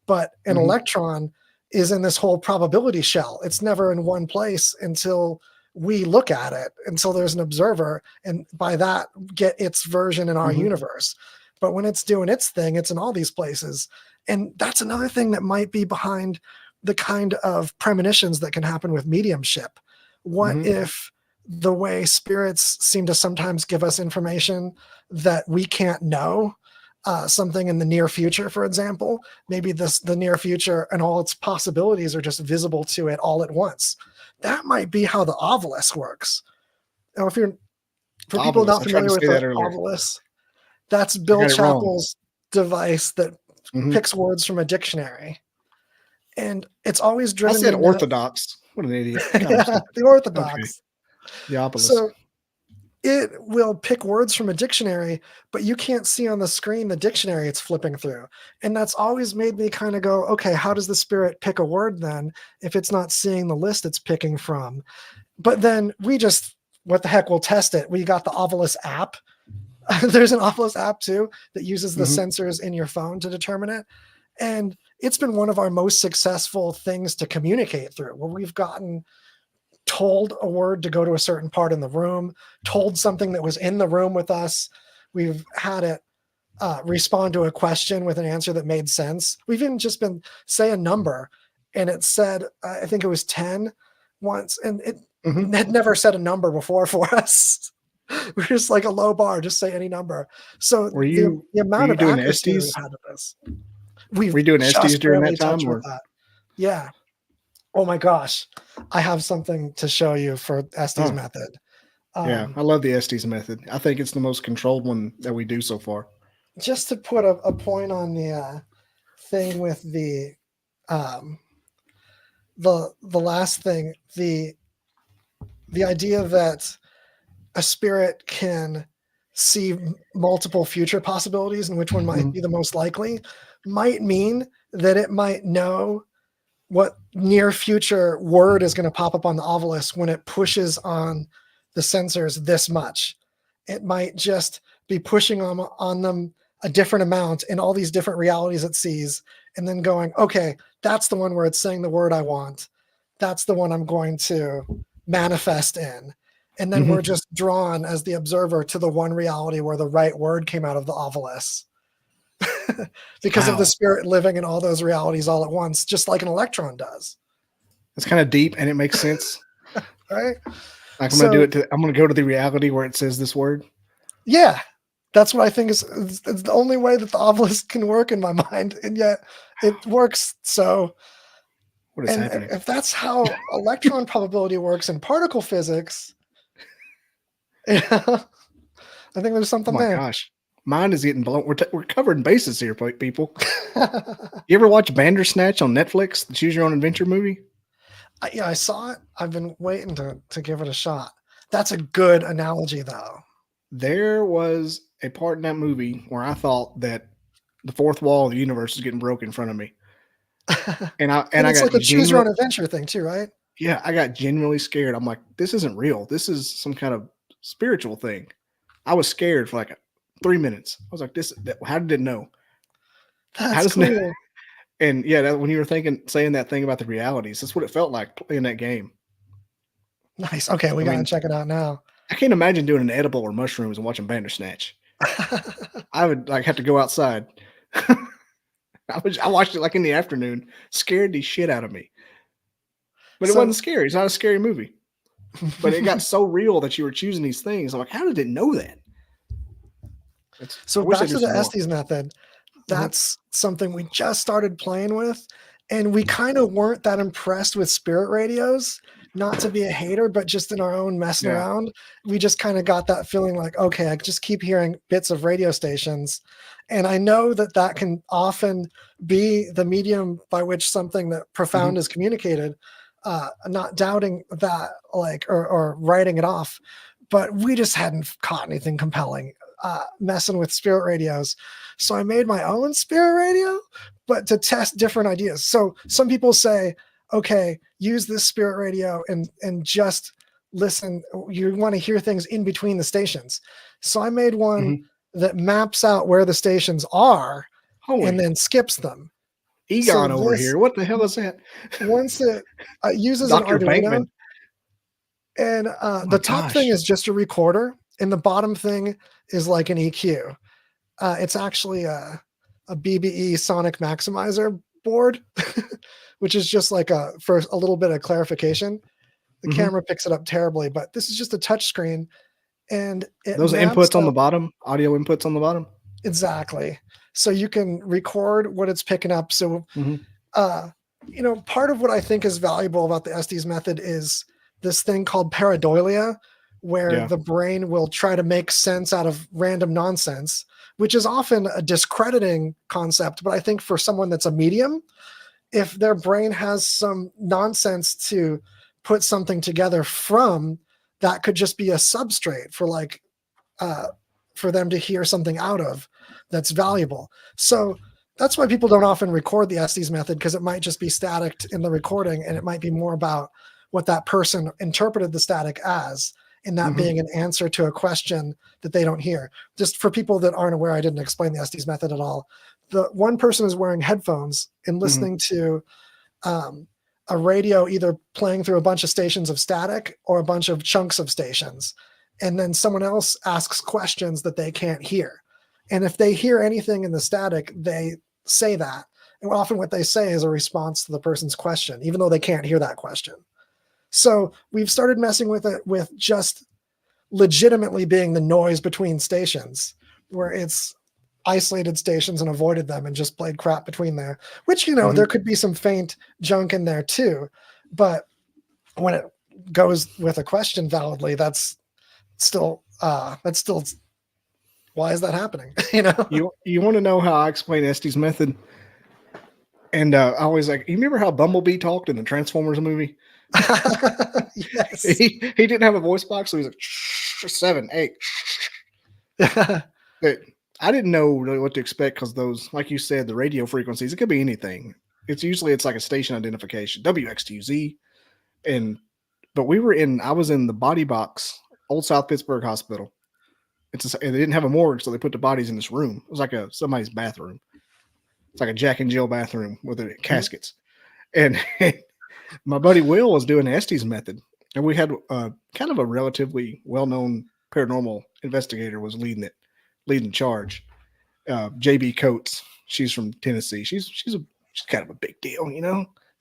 Speaker 6: But an electron is in this whole probability shell. It's never in one place until we look at it, until there's an observer, and by that get its version in our universe. But when it's doing its thing, it's in all these places. And that's another thing that might be behind the kind of premonitions that can happen with mediumship. What if the way spirits seem to sometimes give us information that we can't know, something in the near future, for example, maybe the near future and all its possibilities are just visible to it all at once. That might be how the obelisk works. Now, for people not familiar with the obelisk, that's Bill Chappell's device that picks words from a dictionary. And it's always driven.
Speaker 1: I said orthodox. What an idiot.
Speaker 6: The orthodox.
Speaker 1: Okay. The obelisk.
Speaker 6: So it will pick words from a dictionary, but you can't see on the screen the dictionary it's flipping through. And that's always made me kind of go, okay, how does the spirit pick a word then if it's not seeing the list it's picking from? But then we just what the heck, we'll test it. We got the Ovilus app. There's an Ovilus app too that uses the sensors in your phone to determine it. And it's been one of our most successful things to communicate through, where we've gotten told a word to go to a certain part in the room, told something that was in the room with us. We've had it respond to a question with an answer that made sense. We've even just been say a number and it said, I think it was 10 once, and it had never said a number before for us. We're just like a low bar, just say any number. So the amount of accuracy we've had to this.
Speaker 1: Were you doing SDs during that time? Or?
Speaker 6: That. Yeah. Oh my gosh. I have something to show you for Estes method.
Speaker 1: Yeah, I love the Estes method. I think it's the most controlled one that we do so far.
Speaker 6: Just to put a point on the thing with the last thing, the idea that a spirit can see multiple future possibilities and which one might be the most likely might mean that it might know what near future word is going to pop up on the Ovilus when it pushes on the sensors this much. It might just be pushing on them a different amount in all these different realities it sees, and then going, okay, that's the one where it's saying the word I want. That's the one I'm going to manifest in. And then we're just drawn as the observer to the one reality where the right word came out of the Ovilus. Because of the spirit living in all those realities all at once, just like an electron does.
Speaker 1: It's kind of deep and it makes sense.
Speaker 6: Right?
Speaker 1: Like I'm going to go to the reality where it says this word.
Speaker 6: Yeah. That's what I think is the only way that the Ovilus can work in my mind. And yet it works. So
Speaker 1: what is happening?
Speaker 6: If that's how electron probability works in particle physics, I think there's something there.
Speaker 1: Oh my gosh. Mine is getting blown. We're covering bases here, people. You ever watch Bandersnatch on Netflix, the Choose Your Own Adventure movie?
Speaker 6: Yeah, I saw it. I've been waiting to give it a shot. That's a good analogy, though.
Speaker 1: There was a part in that movie where I thought that the fourth wall of the universe was getting broken in front of me. And I
Speaker 6: it's
Speaker 1: got
Speaker 6: like a Choose Your Own Adventure thing, too, right?
Speaker 1: Yeah, I got genuinely scared. I'm like, this isn't real. This is some kind of spiritual thing. I was scared for like 3 minutes. I was like, how did it know?
Speaker 6: That's cool.
Speaker 1: And yeah, when you were saying that thing about the realities, that's what it felt like playing that game.
Speaker 6: Nice. Okay, we got to check it out now.
Speaker 1: I can't imagine doing an edible or mushrooms and watching Bandersnatch. I would have to go outside. I watched it like in the afternoon, scared the shit out of me. But it wasn't scary. It's not a scary movie. But it got so real that you were choosing these things. I'm like, how did it know that?
Speaker 6: So back to the Estes method. That's something we just started playing with. And we kind of weren't that impressed with spirit radios, not to be a hater, but just in our own messing around. We just kind of got that feeling like, okay, I just keep hearing bits of radio stations. And I know that can often be the medium by which something that profound is communicated. Not doubting that, or writing it off, but we just hadn't caught anything compelling messing with spirit radios. So I made my own spirit radio, but to test different ideas. So some people say, okay, use this spirit radio and just listen. You want to hear things in between the stations. So I made one that maps out where the stations are and then skips them.
Speaker 1: Egon over here. What the hell is that?
Speaker 6: Once it uses
Speaker 1: Dr.
Speaker 6: an Arduino,
Speaker 1: Bankman.
Speaker 6: And the top thing is just a recorder, and the bottom thing is like an EQ. It's actually a BBE sonic maximizer board, which is just like for a little bit of clarification. The camera picks it up terribly, but this is just a touch screen. And
Speaker 1: those inputs on the bottom, audio inputs on the bottom.
Speaker 6: Exactly. So you can record what it's picking up. So, part of what I think is valuable about the Estes method is this thing called pareidolia, where the brain will try to make sense out of random nonsense, which is often a discrediting concept. But I think for someone that's a medium, if their brain has some nonsense to put something together from, that could just be a substrate for them to hear something out of that's valuable. So that's why people don't often record the Estes method, because it might just be static in the recording, and it might be more about what that person interpreted the static as. and that being an answer to a question that they don't hear. Just for people that aren't aware, I didn't explain the Estes method at all. The one person is wearing headphones and listening to a radio either playing through a bunch of stations of static or a bunch of chunks of stations. And then someone else asks questions that they can't hear. And if they hear anything in the static, they say that. And often what they say is a response to the person's question, even though they can't hear that question. So we've started messing with it with just legitimately being the noise between stations, where it's isolated stations and avoided them and just played crap between there, which, there could be some faint junk in there too. But when it goes with a question validly, that's still why is that happening?
Speaker 1: You want to know how I explain Estes method? And I always you remember how Bumblebee talked in the Transformers movie?
Speaker 6: Yes.
Speaker 1: He didn't have a voice box, so he's like 7, 8. But I didn't know really what to expect because those, like you said, the radio frequencies, it could be anything. It's like a station identification, WXTZ. But I was in the body box, Old South Pittsburgh Hospital. They didn't have a morgue, so they put the bodies in this room. It was like somebody's bathroom. It's like a Jack and Jill bathroom with the caskets. And my buddy Will was doing the Estes method. And we had kind of a relatively well-known paranormal investigator was leading the charge. JB Coates. She's from Tennessee. She's kind of a big deal,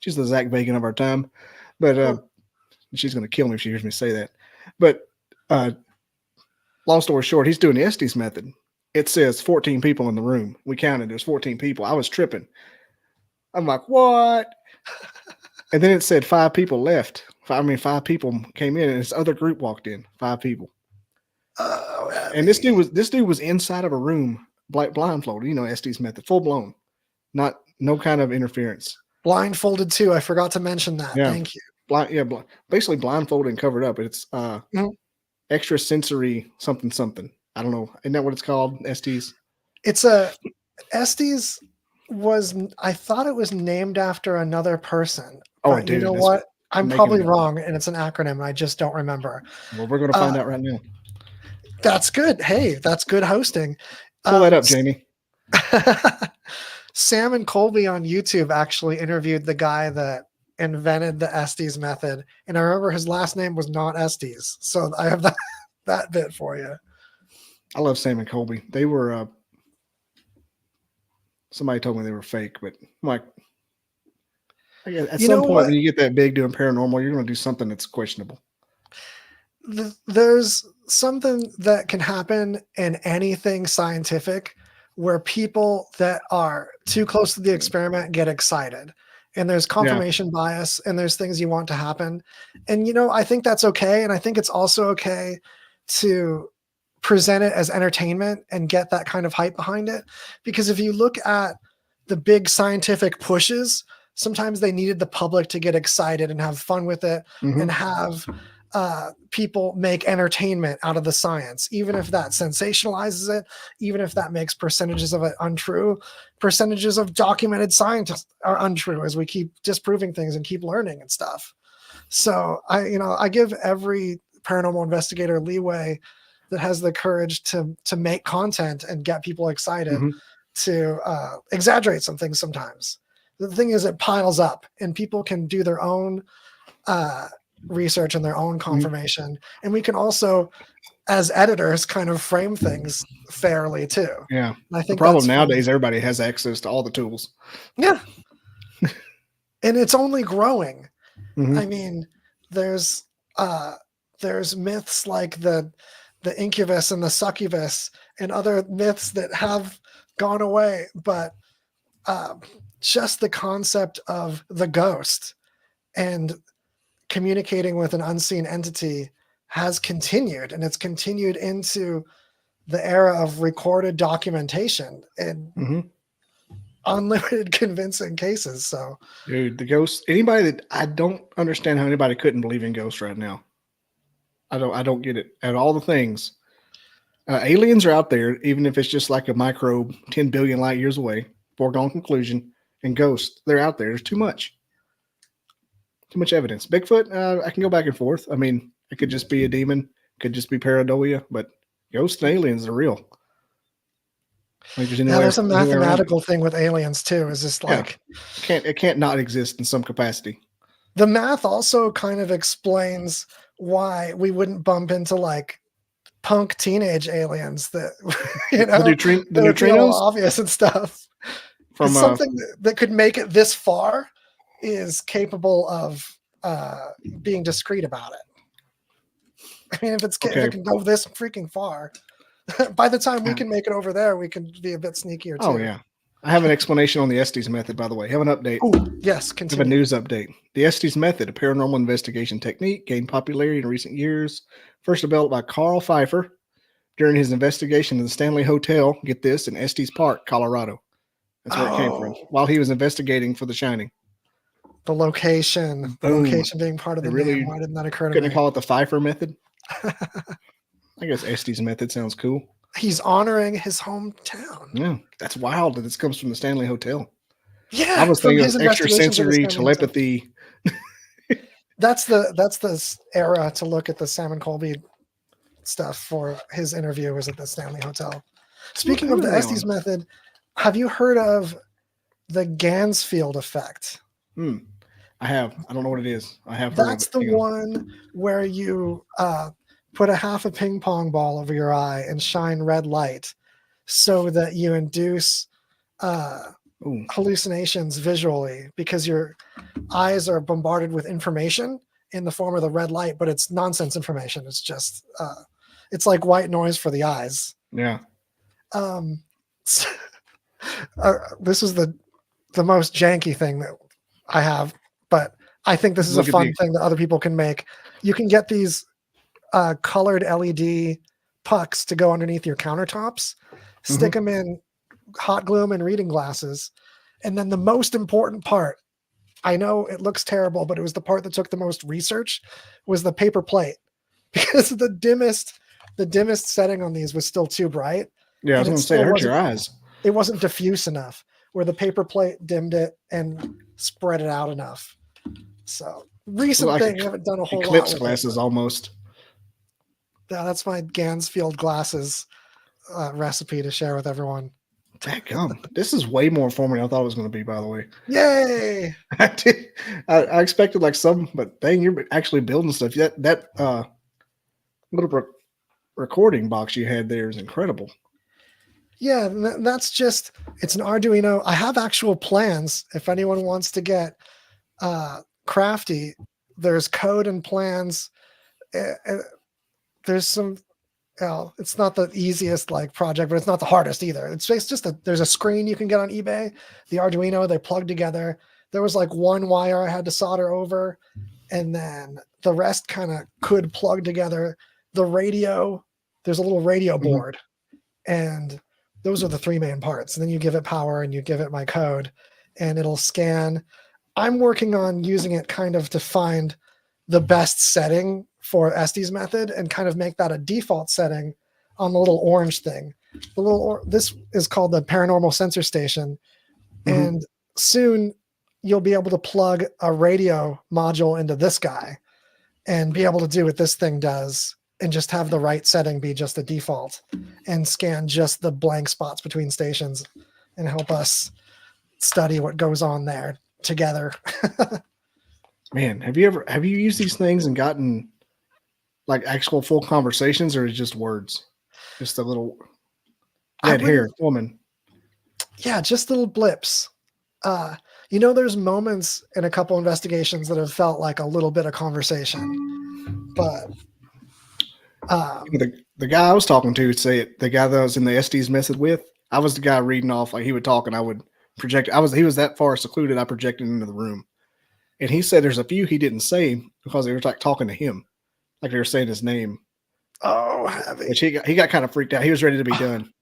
Speaker 1: She's the Zach Bagan of our time. But she's going to kill me if she hears me say that. But long story short, he's doing the Estes method. It says 14 people in the room. We counted. There's 14 people. I was tripping. I'm like, what? And then it said 5 people left. 5 people came in, and this other group walked in. 5 people. Oh, and this dude was inside of a room, blindfolded. Estes method, full blown, no kind of interference.
Speaker 6: Blindfolded too. I forgot to mention that.
Speaker 1: Yeah.
Speaker 6: Thank you.
Speaker 1: Basically blindfolded and covered up. It's extra sensory something. I don't know. Isn't that what it's called? Estes.
Speaker 6: Estes I thought it was named after another person.
Speaker 1: Oh, dude,
Speaker 6: you know what? I'm probably wrong, and it's an acronym, and I just don't remember.
Speaker 1: Well, we're going to find out right now.
Speaker 6: That's good. Hey, that's good hosting.
Speaker 1: Pull that up, Jamie.
Speaker 6: Sam and Colby on YouTube actually interviewed the guy that invented the Estes method, and I remember his last name was not Estes, so I have that bit for you.
Speaker 1: I love Sam and Colby. They were somebody told me they were fake, but I'm like, at some point when you get that big doing paranormal, you're going to do something that's questionable.
Speaker 6: There's something that can happen in anything scientific where people that are too close to the experiment get excited, and there's confirmation bias, and there's things you want to happen. And, I think that's okay. And I think it's also okay to present it as entertainment and get that kind of hype behind it. Because if you look at the big scientific pushes, sometimes they needed the public to get excited and have fun with it and have people make entertainment out of the science, even if that sensationalizes it, even if that makes percentages of it untrue. Percentages of documented scientists are untrue as we keep disproving things and keep learning and stuff. So I give every paranormal investigator leeway that has the courage to make content and get people excited to exaggerate some things sometimes. The thing is, it piles up, and people can do their own research and their own confirmation. And we can also, as editors, kind of frame things fairly too.
Speaker 1: Yeah.
Speaker 6: And I think
Speaker 1: the problem nowadays, everybody has access to all the tools.
Speaker 6: Yeah. And it's only growing. I mean, there's myths like the incubus and the succubus and other myths that have gone away, but just the concept of the ghost and communicating with an unseen entity has continued, and it's continued into the era of recorded documentation and unlimited convincing cases. So,
Speaker 1: dude, the ghosts, anybody that I don't understand how anybody couldn't believe in ghosts right now. I don't get it. At all the things, aliens are out there, even if it's just like a microbe 10 billion light years away, foregone conclusion. And ghosts, they're out there. There's too much evidence. Bigfoot, I can go back and forth. I mean, it could just be a demon could just be pareidolia, but ghosts and aliens are real. Like there's
Speaker 6: Yeah, there's a
Speaker 1: anywhere around it.
Speaker 6: mathematical thing with aliens too. Is just
Speaker 1: Yeah.
Speaker 6: like
Speaker 1: It can't not exist in some capacity.
Speaker 6: the math also kind of explains why we wouldn't bump into like punk teenage aliens that
Speaker 1: The
Speaker 6: that would be all
Speaker 1: neutrinos
Speaker 6: obvious and stuff.
Speaker 1: from
Speaker 6: Because something that could make it this far is capable of being discreet about it. I mean, if it can go this freaking far, by the time we can make it over there, we can be a bit sneakier too.
Speaker 1: Oh yeah. I have an explanation on the Estes method, by the way. I have an update.
Speaker 6: Oh, yes,
Speaker 1: I have
Speaker 6: continue.
Speaker 1: a news update. The Estes method, a paranormal investigation technique, gained popularity in recent years. First developed by Carl Pfeiffer during his investigation in the Stanley Hotel, get this, in Estes Park, Colorado. That's where it came from. While he was investigating for The Shining.
Speaker 6: The location being part of the name. Why didn't that occur to me?
Speaker 1: Couldn't call it the Pfeiffer method? I guess Estes method sounds cool.
Speaker 6: He's honoring his hometown.
Speaker 1: Yeah, that's wild that this comes from the Stanley Hotel.
Speaker 6: Yeah,
Speaker 1: I was thinking of extrasensory telepathy.
Speaker 6: That's the era to look at the Sam Colby stuff for his interview was at the Stanley Hotel. Speaking of the Estes method, have you heard of the Gansfield effect?
Speaker 1: I have. I don't know what it is. I have.
Speaker 6: That's the one where you put a half a ping pong ball over your eye and shine red light so that you induce hallucinations visually because your eyes are bombarded with information in the form of the red light, but it's nonsense information. It's just, it's like white noise for the eyes.
Speaker 1: Yeah.
Speaker 6: This is the most janky thing that I have, but I think this is a fun thing that other people can make. You can get these colored LED pucks to go underneath your countertops, stick them in hot glue them in reading glasses. And then the most important part, I know it looks terrible, but it was the part that took the most research, was the paper plate, because the dimmest setting on these was still too bright.
Speaker 1: Yeah, I was going to say, it hurt your eyes.
Speaker 6: It wasn't diffuse enough where the paper plate dimmed it and spread it out enough. So recent thing, I haven't done a whole lot.
Speaker 1: Eclipse glasses almost.
Speaker 6: Yeah, that's my Gansfield glasses recipe to share with everyone.
Speaker 1: Dadgum. This is way more informative than I thought it was going to be, by the way.
Speaker 6: Yay!
Speaker 1: I expected like some, but dang, you're actually building stuff. That little recording box you had there is incredible.
Speaker 6: Yeah, that's just, it's an Arduino. I have actual plans. If anyone wants to get crafty, there's code and plans. There's some, it's not the easiest like project, but it's not the hardest either. It's just there's a screen you can get on eBay. The Arduino, they plug together. There was like one wire I had to solder over, and then the rest kind of could plug together. The radio, there's a little radio board, and those are the three main parts. And then you give it power and you give it my code and it'll scan. I'm working on using it kind of to find the best setting for Estes method and kind of make that a default setting on the little orange thing. This is called the Paranormal Sensor Station. And soon you'll be able to plug a radio module into this guy and be able to do what this thing does and just have the right setting be just the default and scan just the blank spots between stations and help us study what goes on there together.
Speaker 1: Man, have you used these things and gotten like actual full conversations, or is it just words? Just a little red hair woman.
Speaker 6: Yeah, just little blips. There's moments in a couple investigations that have felt like a little bit of conversation, but
Speaker 1: the guy I was talking to say it. The guy that I was in the Estes method with, I was the guy reading off. Like he would talk, and I would project. He was that far secluded. I projected into the room, and he said there's a few he didn't say because they were like talking to him, like they were saying his name.
Speaker 6: Oh, heavy.
Speaker 1: Which he got kind of freaked out. He was ready to be done.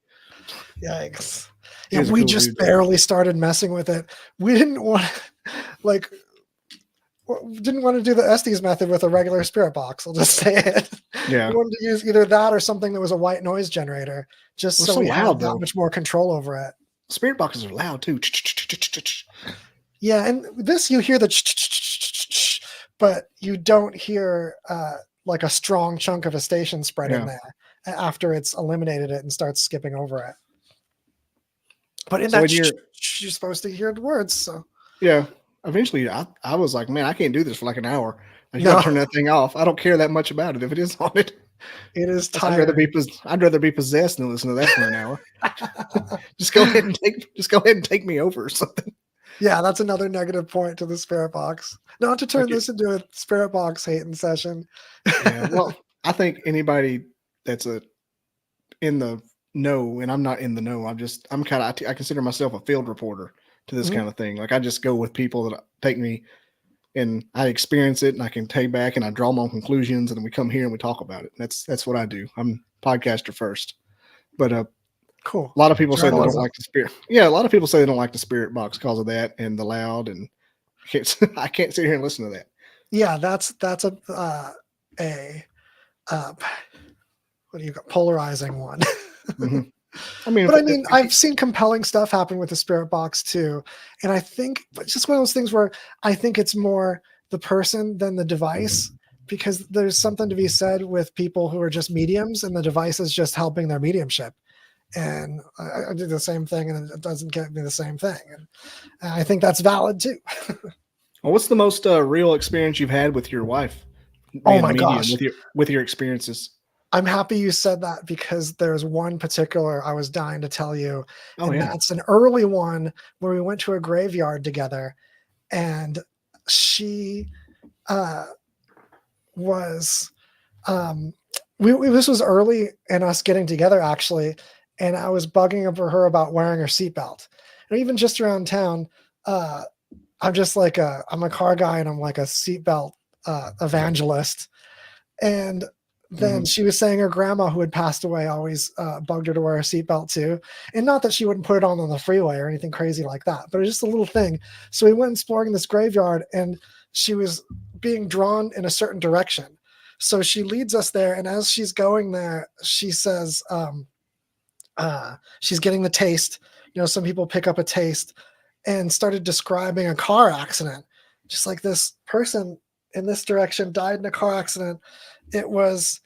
Speaker 6: Yikes! Yeah, we just barely started messing with it. We didn't want to do the Estes method with a regular spirit box. I'll just say it.
Speaker 1: Yeah.
Speaker 6: We wanted to use either that or something that was a white noise generator, just so we had that much more control over it.
Speaker 1: Spirit boxes are loud too.
Speaker 6: Yeah, and this you hear the, but you don't hear like a strong chunk of a station spread in
Speaker 1: Yeah.
Speaker 6: there after it's eliminated it and starts skipping over it. But in
Speaker 1: So
Speaker 6: that,
Speaker 1: when you're
Speaker 6: you're supposed to hear the words. So
Speaker 1: yeah, eventually I was like, man, I can't do this for like an hour. Like, you
Speaker 6: no,
Speaker 1: gotta turn that thing off. I don't care that much about it if it is on it.
Speaker 6: it is
Speaker 1: I'd rather
Speaker 6: tiring.
Speaker 1: I'd rather be possessed than listen to that for an hour. Just go ahead and take me over or something.
Speaker 6: Yeah, that's another negative point to the spirit box. Not to turn
Speaker 1: Like
Speaker 6: this into a spirit box hating session.
Speaker 1: yeah, well, I think anybody that's in the know, and I'm not in the know. I'm kind of I consider myself a field reporter to this
Speaker 6: Mhm.
Speaker 1: kind of thing. Like I just go with people that take me and I experience it and I can take back and I draw my own conclusions and then we come here and we talk about it. That's what I do. I'm podcaster first. But
Speaker 6: Cool.
Speaker 1: a lot of people say they don't
Speaker 6: Journalism.
Speaker 1: like the spirit. Yeah, a lot of people say they don't like the spirit box because of that and the loud and I can't sit here and listen to that.
Speaker 6: Yeah, that's what do you got? Polarizing one.
Speaker 1: Mhm. I mean,
Speaker 6: But I mean, I've seen compelling stuff happen with the spirit box too. And I think it's just one of those things where I think it's more the person than the device, because there's something to be said with people who are just mediums and the device is just helping their mediumship. And I do the same thing and it doesn't get me the same thing. And I think that's valid too.
Speaker 1: well, what's the most real experience you've had with your wife?
Speaker 6: Oh
Speaker 1: Being a
Speaker 6: my
Speaker 1: medium
Speaker 6: gosh.
Speaker 1: with your experiences.
Speaker 6: I'm happy you said that because there's one particular I was dying to tell you.
Speaker 1: Oh
Speaker 6: And
Speaker 1: yeah.
Speaker 6: that's an early one where we went to a graveyard together and she was this was early in us getting together actually, and I was bugging over her about wearing her seatbelt. And even just around town, I'm just like I'm a car guy and I'm like a seatbelt evangelist. And then she was saying her grandma who had passed away always bugged her to wear a seatbelt too. And not that she wouldn't put it on the freeway or anything crazy like that, but it was just a little thing. So we went exploring this graveyard and she was being drawn in a certain direction. So she leads us there. And as she's going there, she says she's getting the taste. You know, some people pick up a taste, and started describing a car accident. Just like this person in this direction died in a car accident. It was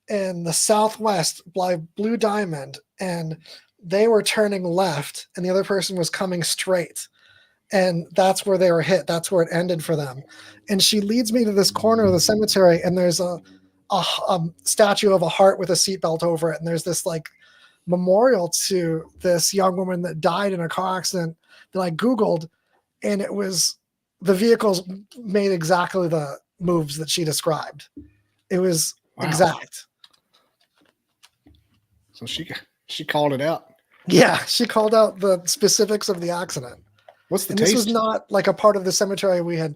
Speaker 6: in the southwest by Blue Diamond, and they were turning left, and the other person was coming straight. And that's where they were hit. That's where it ended for them. And she leads me to this corner of the cemetery, and there's a statue of a heart with a seatbelt over it. And there's this like memorial to this young woman that died in a car accident that I Googled, and it was the vehicles made exactly the moves that she described. It was exact.
Speaker 1: So she called it out.
Speaker 6: Yeah, she called out the specifics of the accident.
Speaker 1: What's the
Speaker 6: And
Speaker 1: taste?
Speaker 6: this was not like a part of the cemetery we had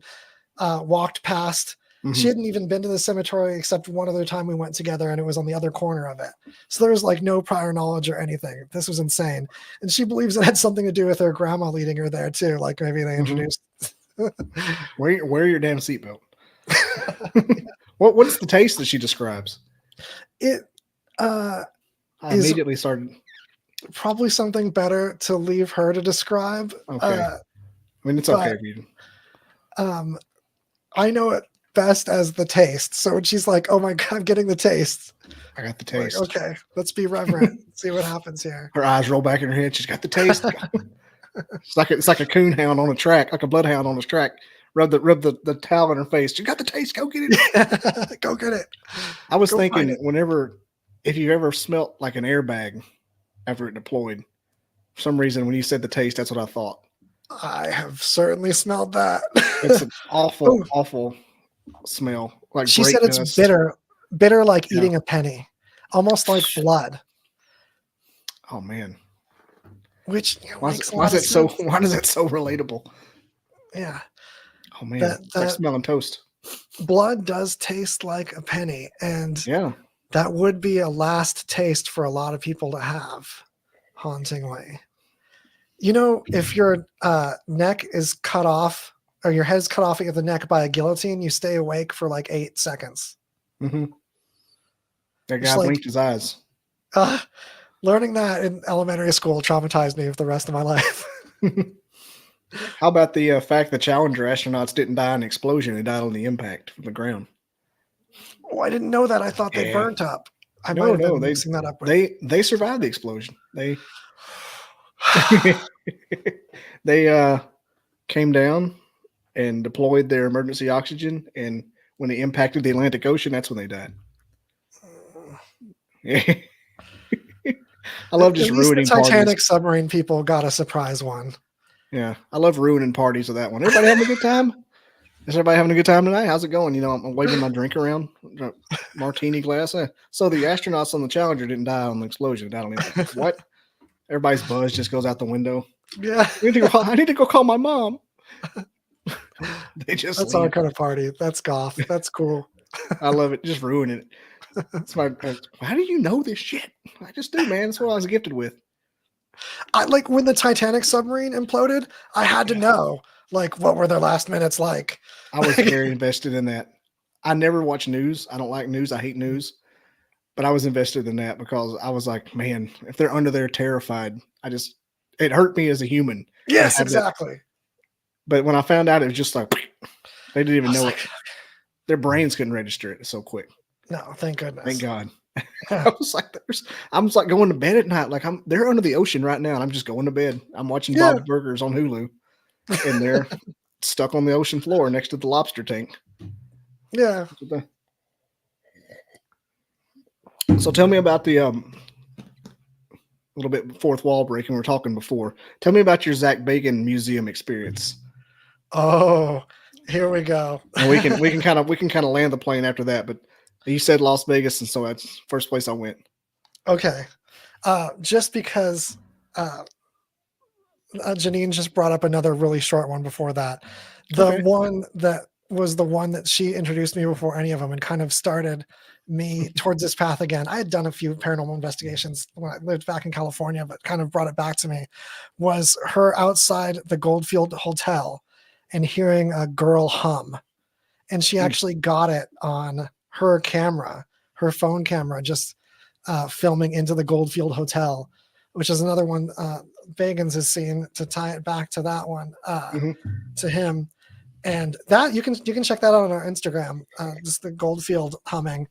Speaker 6: walked past. She hadn't even been to the cemetery except one other time we went together, and it was on the other corner of it. So there was like no prior knowledge or anything. This was insane. And she believes it had something to do with her grandma leading her there too. Like maybe they introduced.
Speaker 1: Wear your damn seatbelt. What's the taste that she describes?
Speaker 6: It
Speaker 1: I immediately started.
Speaker 6: Probably something better to leave her to describe.
Speaker 1: Okay. I mean, it's okay if you.
Speaker 6: I know it best as the taste. So when she's like, "Oh my god, I'm getting the taste,"
Speaker 1: I got the taste.
Speaker 6: Like, okay, let's be reverent. See what happens here.
Speaker 1: Her eyes roll back in her head. She's got the taste. It's like a coon hound on a track, like a bloodhound on a track. Rub the towel in her face. She got the taste. Go get it.
Speaker 6: Go get it.
Speaker 1: I was thinking if you ever smelt like an airbag after it deployed, for some reason when you said the taste, that's what I thought.
Speaker 6: I have certainly smelled that.
Speaker 1: It's an awful smell. Like
Speaker 6: she said it's
Speaker 1: dust.
Speaker 6: bitter like eating a penny, almost like blood.
Speaker 1: Oh man,
Speaker 6: which
Speaker 1: why is that so relatable?
Speaker 6: Yeah.
Speaker 1: Oh man, it's like smelling toast.
Speaker 6: Blood does taste like a penny, and
Speaker 1: yeah,
Speaker 6: that would be a last taste for a lot of people to have, hauntingly. You know, if your neck is cut off or your head's cut off at the neck by a guillotine, you stay awake for like 8 seconds.
Speaker 1: That guy blinked his eyes.
Speaker 6: Learning that in elementary school traumatized me for the rest of my life.
Speaker 1: How about the fact the Challenger astronauts didn't die in an explosion? They died on the impact from the ground.
Speaker 6: Oh, I didn't know that. I thought they
Speaker 1: Yeah.
Speaker 6: burnt up. I might
Speaker 1: No,
Speaker 6: have been
Speaker 1: no,
Speaker 6: mixing that up with.
Speaker 1: they survived the explosion. They they came down and deployed their emergency oxygen, and when it impacted the Atlantic Ocean, that's when they died. Yeah. I love just
Speaker 6: At least the
Speaker 1: ruining
Speaker 6: Titanic
Speaker 1: parties.
Speaker 6: submarine people got a surprise one.
Speaker 1: Yeah, I love ruining parties with that one. Everybody having a good time? Is everybody having a good time tonight? How's it going? You know, I'm waving my drink around, martini glass. So the astronauts on the Challenger didn't die on the explosion. I don't know what. Everybody's buzz just goes out the window.
Speaker 6: Yeah,
Speaker 1: I need to go call my mom. They just
Speaker 6: that's
Speaker 1: leave.
Speaker 6: our kind of party. That's goth. That's cool.
Speaker 1: I love it. Just ruining it. It's my. How do you know this shit? I just do, man. That's what I was gifted with.
Speaker 6: I like when the Titanic submarine imploded. I had to know, like, what were their last minutes like.
Speaker 1: I was very invested in that. I never watch news. I don't like news. I hate news. But I was invested in that because I was like, man, if they're under there terrified, it hurt me as a human.
Speaker 6: Yes, exactly.
Speaker 1: But when I found out, it was just like, they didn't even know
Speaker 6: like,
Speaker 1: it. Their brains couldn't register it so quick.
Speaker 6: No, thank goodness.
Speaker 1: Thank God. I was like going to bed at night. Like they're under the ocean right now, and I'm just going to bed. I'm watching Bob's Burgers on Hulu, and they're stuck on the ocean floor next to the lobster tank.
Speaker 6: Yeah.
Speaker 1: So tell me about the little bit fourth wall breaking we were talking before. Tell me about your Zach Bagans museum experience.
Speaker 6: Oh, here we go.
Speaker 1: And we can kind of land the plane after that, but you said Las Vegas, and so that's first place I went.
Speaker 6: Okay. Just because Janine just brought up another really short one before that. The one that was the one that she introduced me before any of them and kind of started me towards this path again. I had done a few paranormal investigations when I lived back in California, but kind of brought it back to me, was her outside the Goldfield Hotel and hearing a girl hum. And she actually got it on her camera, her phone camera, just filming into the Goldfield Hotel, which is another one Bagans has seen to tie it back to that one, to him. And that you can check that out on our Instagram, just the Goldfield humming.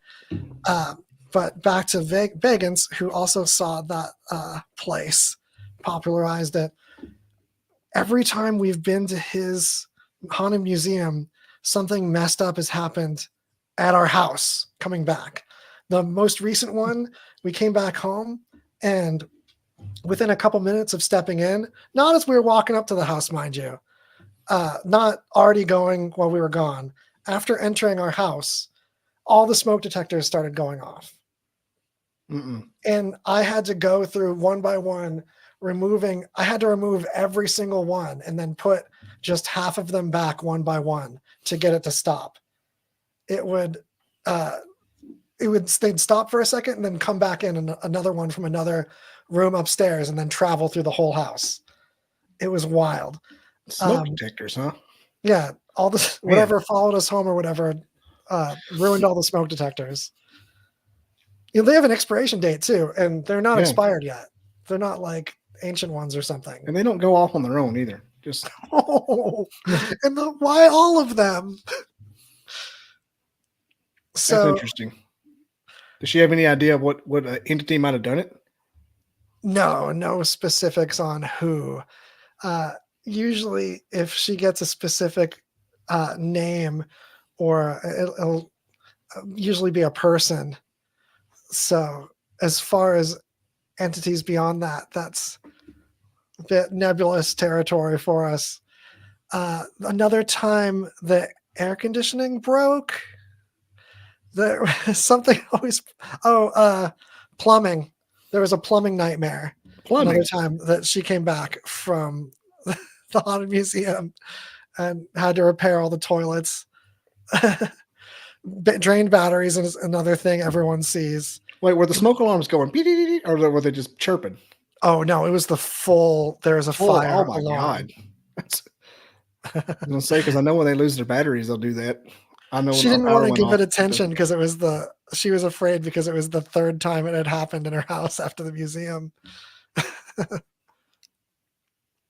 Speaker 6: But back to Bagans, who also saw that place, popularized it. Every time we've been to his haunted museum, something messed up has happened at our house coming back. The most recent one, we came back home, and within a couple minutes of stepping in, not as we were walking up to the house, mind you, not already going while we were gone. After entering our house, all the smoke detectors started going off. And I had to go through one by one, I had to remove every single one and then put just half of them back one by one to get it to stop. They'd stop for a second and then come back in and another one from another room upstairs and then travel through the whole house. It was wild.
Speaker 1: Smoke detectors, huh?
Speaker 6: Yeah. All this, whatever followed us home or whatever, ruined all the smoke detectors. You know, they have an expiration date too, and they're not expired yet. They're not like ancient ones or something.
Speaker 1: And they don't go off on their own either. Just
Speaker 6: why all of them? So
Speaker 1: that's interesting. Does she have any idea of what entity might have done it?
Speaker 6: No specifics on who. Usually, if she gets a specific name, or it'll usually be a person. So as far as entities beyond that, that's a bit nebulous territory for us. Another time the air conditioning broke. There was something always. Plumbing. There was a plumbing nightmare. Another time that she came back from the haunted museum and had to repair all the toilets. Drained batteries is another thing everyone sees.
Speaker 1: Wait, were the smoke alarms going, or were they just chirping?
Speaker 6: Oh no, it was the full. There was a fire.
Speaker 1: Oh my
Speaker 6: alarm.
Speaker 1: God! I was gonna say, because I know when they lose their batteries, they'll do that. I know
Speaker 6: she didn't want to give it attention because it was she was afraid because it was the third time it had happened in her house after the museum.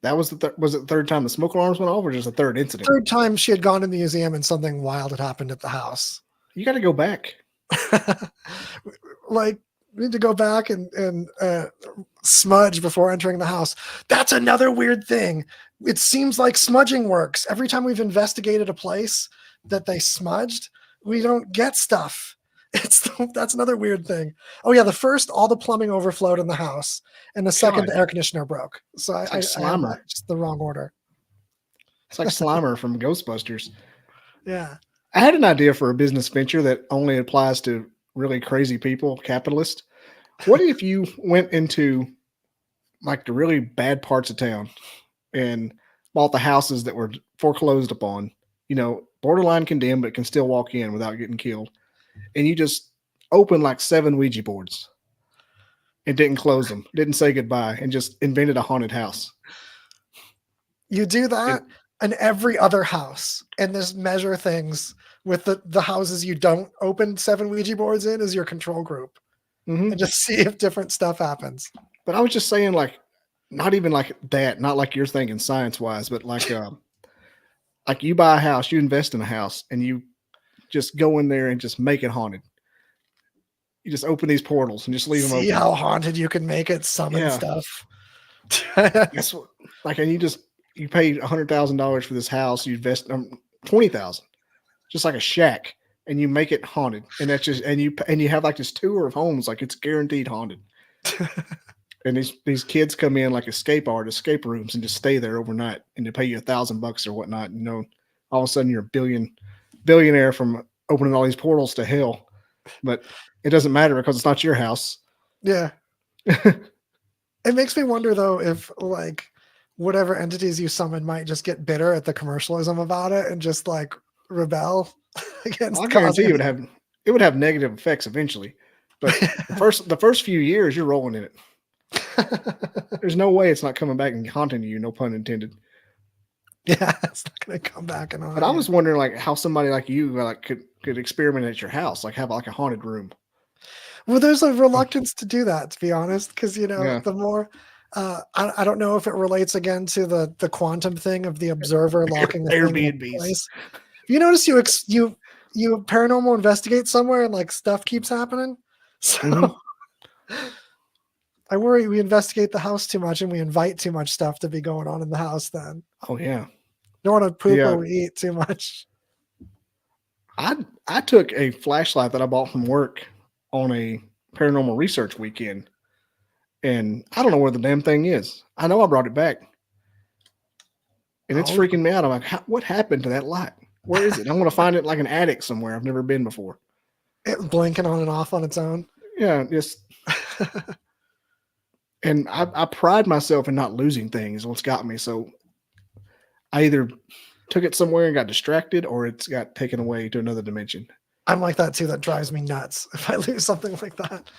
Speaker 1: That was was it the third time the smoke alarms went off, or just the third incident?
Speaker 6: Third time she had gone in the museum and something wild had happened at the house.
Speaker 1: You got to go back.
Speaker 6: Like, we need to go back and smudge before entering the house. That's another weird thing. It seems like smudging works. Every time we've investigated a place that they smudged, we don't get stuff. That's another weird thing. Oh yeah, the first, all the plumbing overflowed in the house, and the second,
Speaker 1: God.
Speaker 6: the air conditioner broke. So I
Speaker 1: like
Speaker 6: had
Speaker 1: Slimer.
Speaker 6: that, just the wrong order.
Speaker 1: It's like Slimer from Ghostbusters.
Speaker 6: Yeah.
Speaker 1: I had an idea for a business venture that only applies to really crazy people, capitalists. What if you went into like the really bad parts of town and bought the houses that were foreclosed upon, borderline condemned, but can still walk in without getting killed. And you just opened like 7 Ouija boards and didn't close them, didn't say goodbye, and just invented a haunted house.
Speaker 6: You do that in every other house, and just measure things with the houses you don't open 7 Ouija boards in as your control group, and just see if different stuff happens.
Speaker 1: But I was just saying, like, not even like that, not like you're thinking science wise, but like you buy a house, you invest in a house, and you just go in there and just make it haunted. You just open these portals and just leave them open.
Speaker 6: See how haunted you can make it, summon stuff.
Speaker 1: That's what, like, and you pay $100,000 for this house, you invest $20,000, just like a shack, and you make it haunted, and that's just and you have like this tour of homes, like it's guaranteed haunted. And these kids come in like escape rooms and just stay there overnight, and they pay you $1,000 or whatnot. All of a sudden you're a billionaire from opening all these portals to hell. But it doesn't matter because it's not your house.
Speaker 6: Yeah. It makes me wonder though if like whatever entities you summon might just get bitter at the commercialism about it and just like rebel against.
Speaker 1: I guarantee it would have negative effects eventually. But the first few years you're rolling in it. There's no way it's not coming back and haunting you, no pun intended.
Speaker 6: Yeah, it's not gonna come back and haunt.
Speaker 1: But I was wondering like how somebody like you like could experiment at your house, like have like a haunted room.
Speaker 6: Well, there's a reluctance to do that, to be honest, because the more I don't know if it relates again to the quantum thing of the observer locking the thing in place. You notice you paranormal investigate somewhere and like stuff keeps happening. So I worry we investigate the house too much and we invite too much stuff to be going on in the house then.
Speaker 1: Oh yeah.
Speaker 6: Don't want to poop or we eat too much.
Speaker 1: I took a flashlight that I bought from work on a paranormal research weekend, and I don't know where the damn thing is. I know I brought it back, and it's freaking me out. I'm like, what happened to that light? Where is it? I'm going to find it like an attic somewhere I've never been before.
Speaker 6: It's blinking on and off on its own.
Speaker 1: Yeah, just. And I pride myself in not losing things. What's got me. So I either took it somewhere and got distracted, or it's got taken away to another dimension.
Speaker 6: I'm like that too. That drives me nuts if I lose something like that.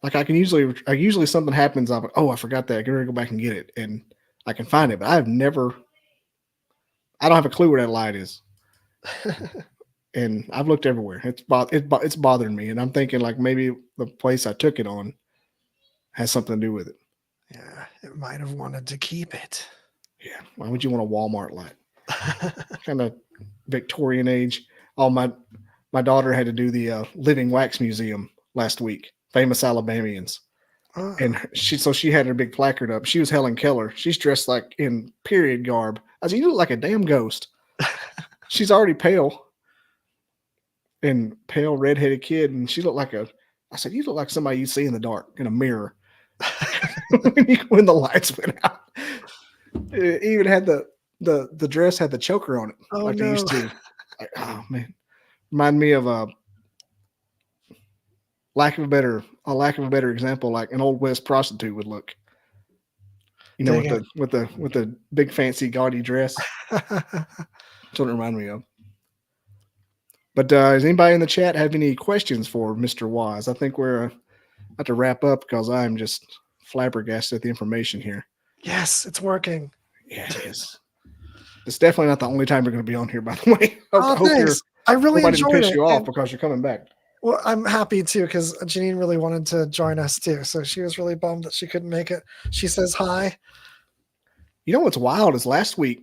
Speaker 1: Like I usually something happens. I'm like, oh, I forgot that. I can go back and get it, and I can find it. But I don't have a clue where that light is. And I've looked everywhere. It's bothering me, and I'm thinking like maybe the place I took it on has something to do with it.
Speaker 6: Yeah, it might have wanted to keep it.
Speaker 1: Yeah, why would you want a Walmart light? Kind of Victorian age. Oh, my daughter had to do the Living Wax Museum last week, famous Alabamians. And she had her big placard up. She was Helen Keller. She's dressed like in period garb. I said, you look like a damn ghost. She's already pale. And pale redheaded kid. And she looked like I said, you look like somebody you see in the dark in a mirror. When the lights went out. It even had the dress had the choker on it. They used to. Like, oh man. Remind me of a lack of a better example, like an old West prostitute would look. With the big fancy gaudy dress. That's what it reminded me of. But does anybody in the chat have any questions for Mr. Wise? I think we're about to wrap up because I'm just flabbergasted at the information here.
Speaker 6: Yes, it's working.
Speaker 1: Yeah, it is. It's definitely not the only time you're going to be on here, by the way.
Speaker 6: Thanks. I really enjoyed it.
Speaker 1: I didn't piss you off because you're coming back.
Speaker 6: Well, I'm happy too because Janine really wanted to join us too. So she was really bummed that she couldn't make it. She says hi.
Speaker 1: You know what's wild is last week,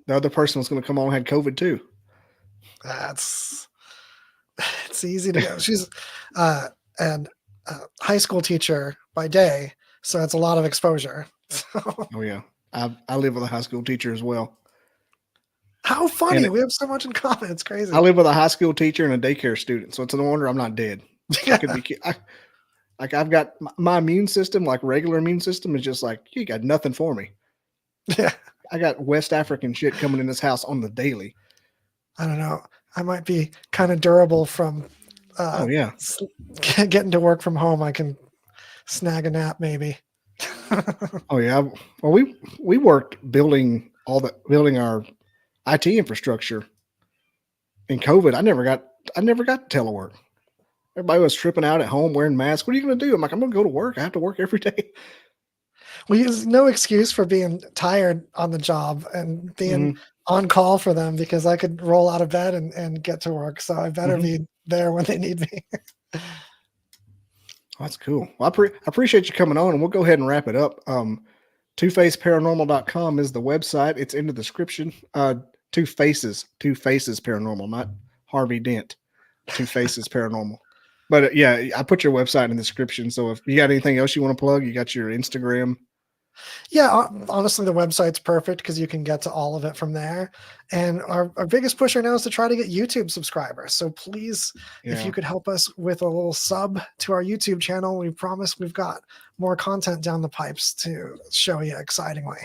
Speaker 1: the other person was going to come on had COVID too.
Speaker 6: That's It's easy to go. She's an high school teacher by day, so it's a lot of exposure. So,
Speaker 1: Oh yeah, I live with a high school teacher as well.
Speaker 6: how funny!
Speaker 1: And
Speaker 6: We have so much in common. It's crazy.
Speaker 1: I live with a high school teacher and a daycare student, so it's no wonder I'm not dead. I could be. Like I've got my immune system, like regular immune system, is just like you got nothing for me.
Speaker 6: Yeah.
Speaker 1: I got West African shit coming in this house on the daily.
Speaker 6: I don't know. I might be kind of durable from
Speaker 1: Oh yeah.
Speaker 6: getting to work from home. I can snag a nap maybe.
Speaker 1: Oh yeah. Well, we worked building our IT infrastructure. In COVID, I never got to telework. Everybody was tripping out at home wearing masks. What are you going to do? I'm like, I'm going to go to work. I have to work every day.
Speaker 6: We use no excuse for being tired on the job and being on call for them because I could roll out of bed and get to work. So I better be there when they need me.
Speaker 1: Oh, that's cool. Well, I appreciate you coming on, and we'll go ahead and wrap it up. TwoFaceParanormal.com is the website. It's in the description. Two Faces Paranormal, not Harvey Dent. Two Faces Paranormal. But yeah, I put your website in the description. So if you got anything else you want to plug, you got your Instagram.
Speaker 6: Yeah, honestly, the website's perfect because you can get to all of it from there. And our biggest push right now is to try to get YouTube subscribers. So please, if you could help us with a little sub to our YouTube channel, we promise we've got more content down the pipes to show you excitingly.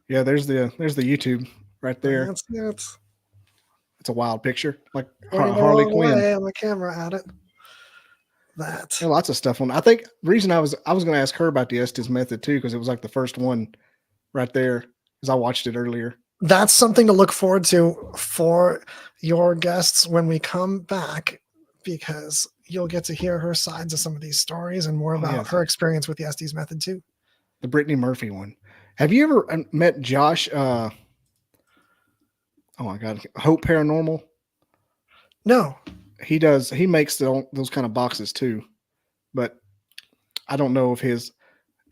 Speaker 1: Yeah, there's the YouTube right there.
Speaker 6: It's
Speaker 1: a wild picture, like
Speaker 6: pointing the
Speaker 1: Harley
Speaker 6: wrong
Speaker 1: Quinn.
Speaker 6: way on the camera at it. That.
Speaker 1: Yeah, lots of stuff on. I think the reason I was going to ask her about the Estes method too, because it was like the first one right there, because I watched it earlier.
Speaker 6: That's something to look forward to for your guests when we come back, because you'll get to hear her sides of some of these stories and more about her experience with the Estes method too.
Speaker 1: The Brittany Murphy one. Have you ever met Josh? Oh my God, Hope Paranormal.
Speaker 6: No.
Speaker 1: He makes those kind of boxes too, but I don't know if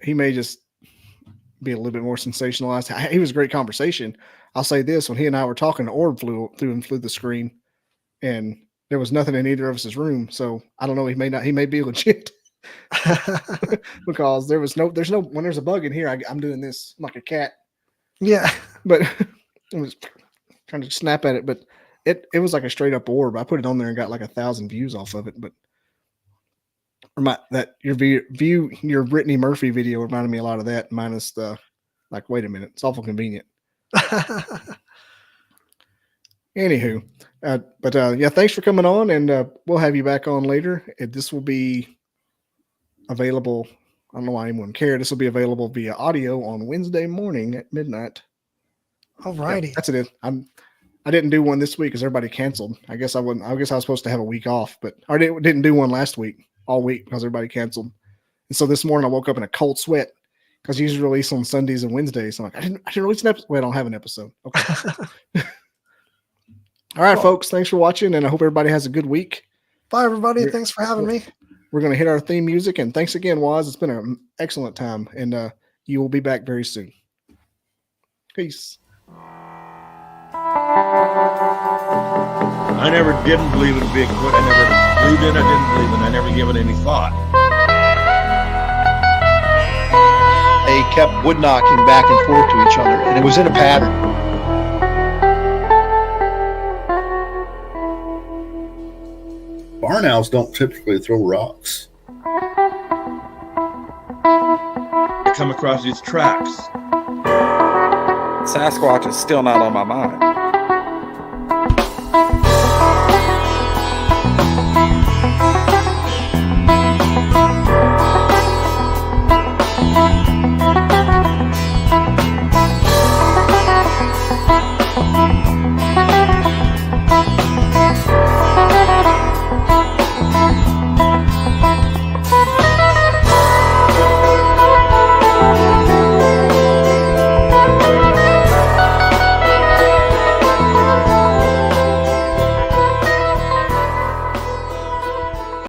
Speaker 1: he may just be a little bit more sensationalized. He was a great conversation. I'll say this: when he and I were talking, the orb flew the screen, and there was nothing in either of us' room. So I don't know. He may be legit because there's no when there's a bug in here, I'm doing this like a cat.
Speaker 6: Yeah,
Speaker 1: but it was trying to snap at it, but. It was like a straight up orb. I put it on there and got like 1,000 views off of it. But your Brittany Murphy video reminded me a lot of that. Minus the wait a minute, it's awful convenient. Anywho, yeah, thanks for coming on, and we'll have you back on later. This will be available. I don't know why anyone cared. This will be available via audio on Wednesday morning at midnight.
Speaker 6: Alrighty,
Speaker 1: yeah, that's it. I didn't do one this week because everybody canceled. I guess I was supposed to have a week off, but I didn't do one last week, all week, because everybody canceled. And so this morning I woke up in a cold sweat because usually release on Sundays and Wednesdays. So I'm like, I didn't release an episode. Wait, I don't have an episode. Okay. All right, folks. Thanks for watching, and I hope everybody has a good week.
Speaker 6: Bye, everybody. Thanks for having me.
Speaker 1: We're going to hit our theme music, and thanks again, Waz. It's been an excellent time, and you will be back very soon. Peace.
Speaker 2: I never didn't believe in Bigfoot. I never believed in it. I didn't believe in it. I never gave it any thought.
Speaker 3: They kept wood knocking back and forth to each other, and it was in a pattern.
Speaker 4: Barn owls don't typically throw rocks.
Speaker 2: I come across these tracks.
Speaker 5: Sasquatch is still not on my mind.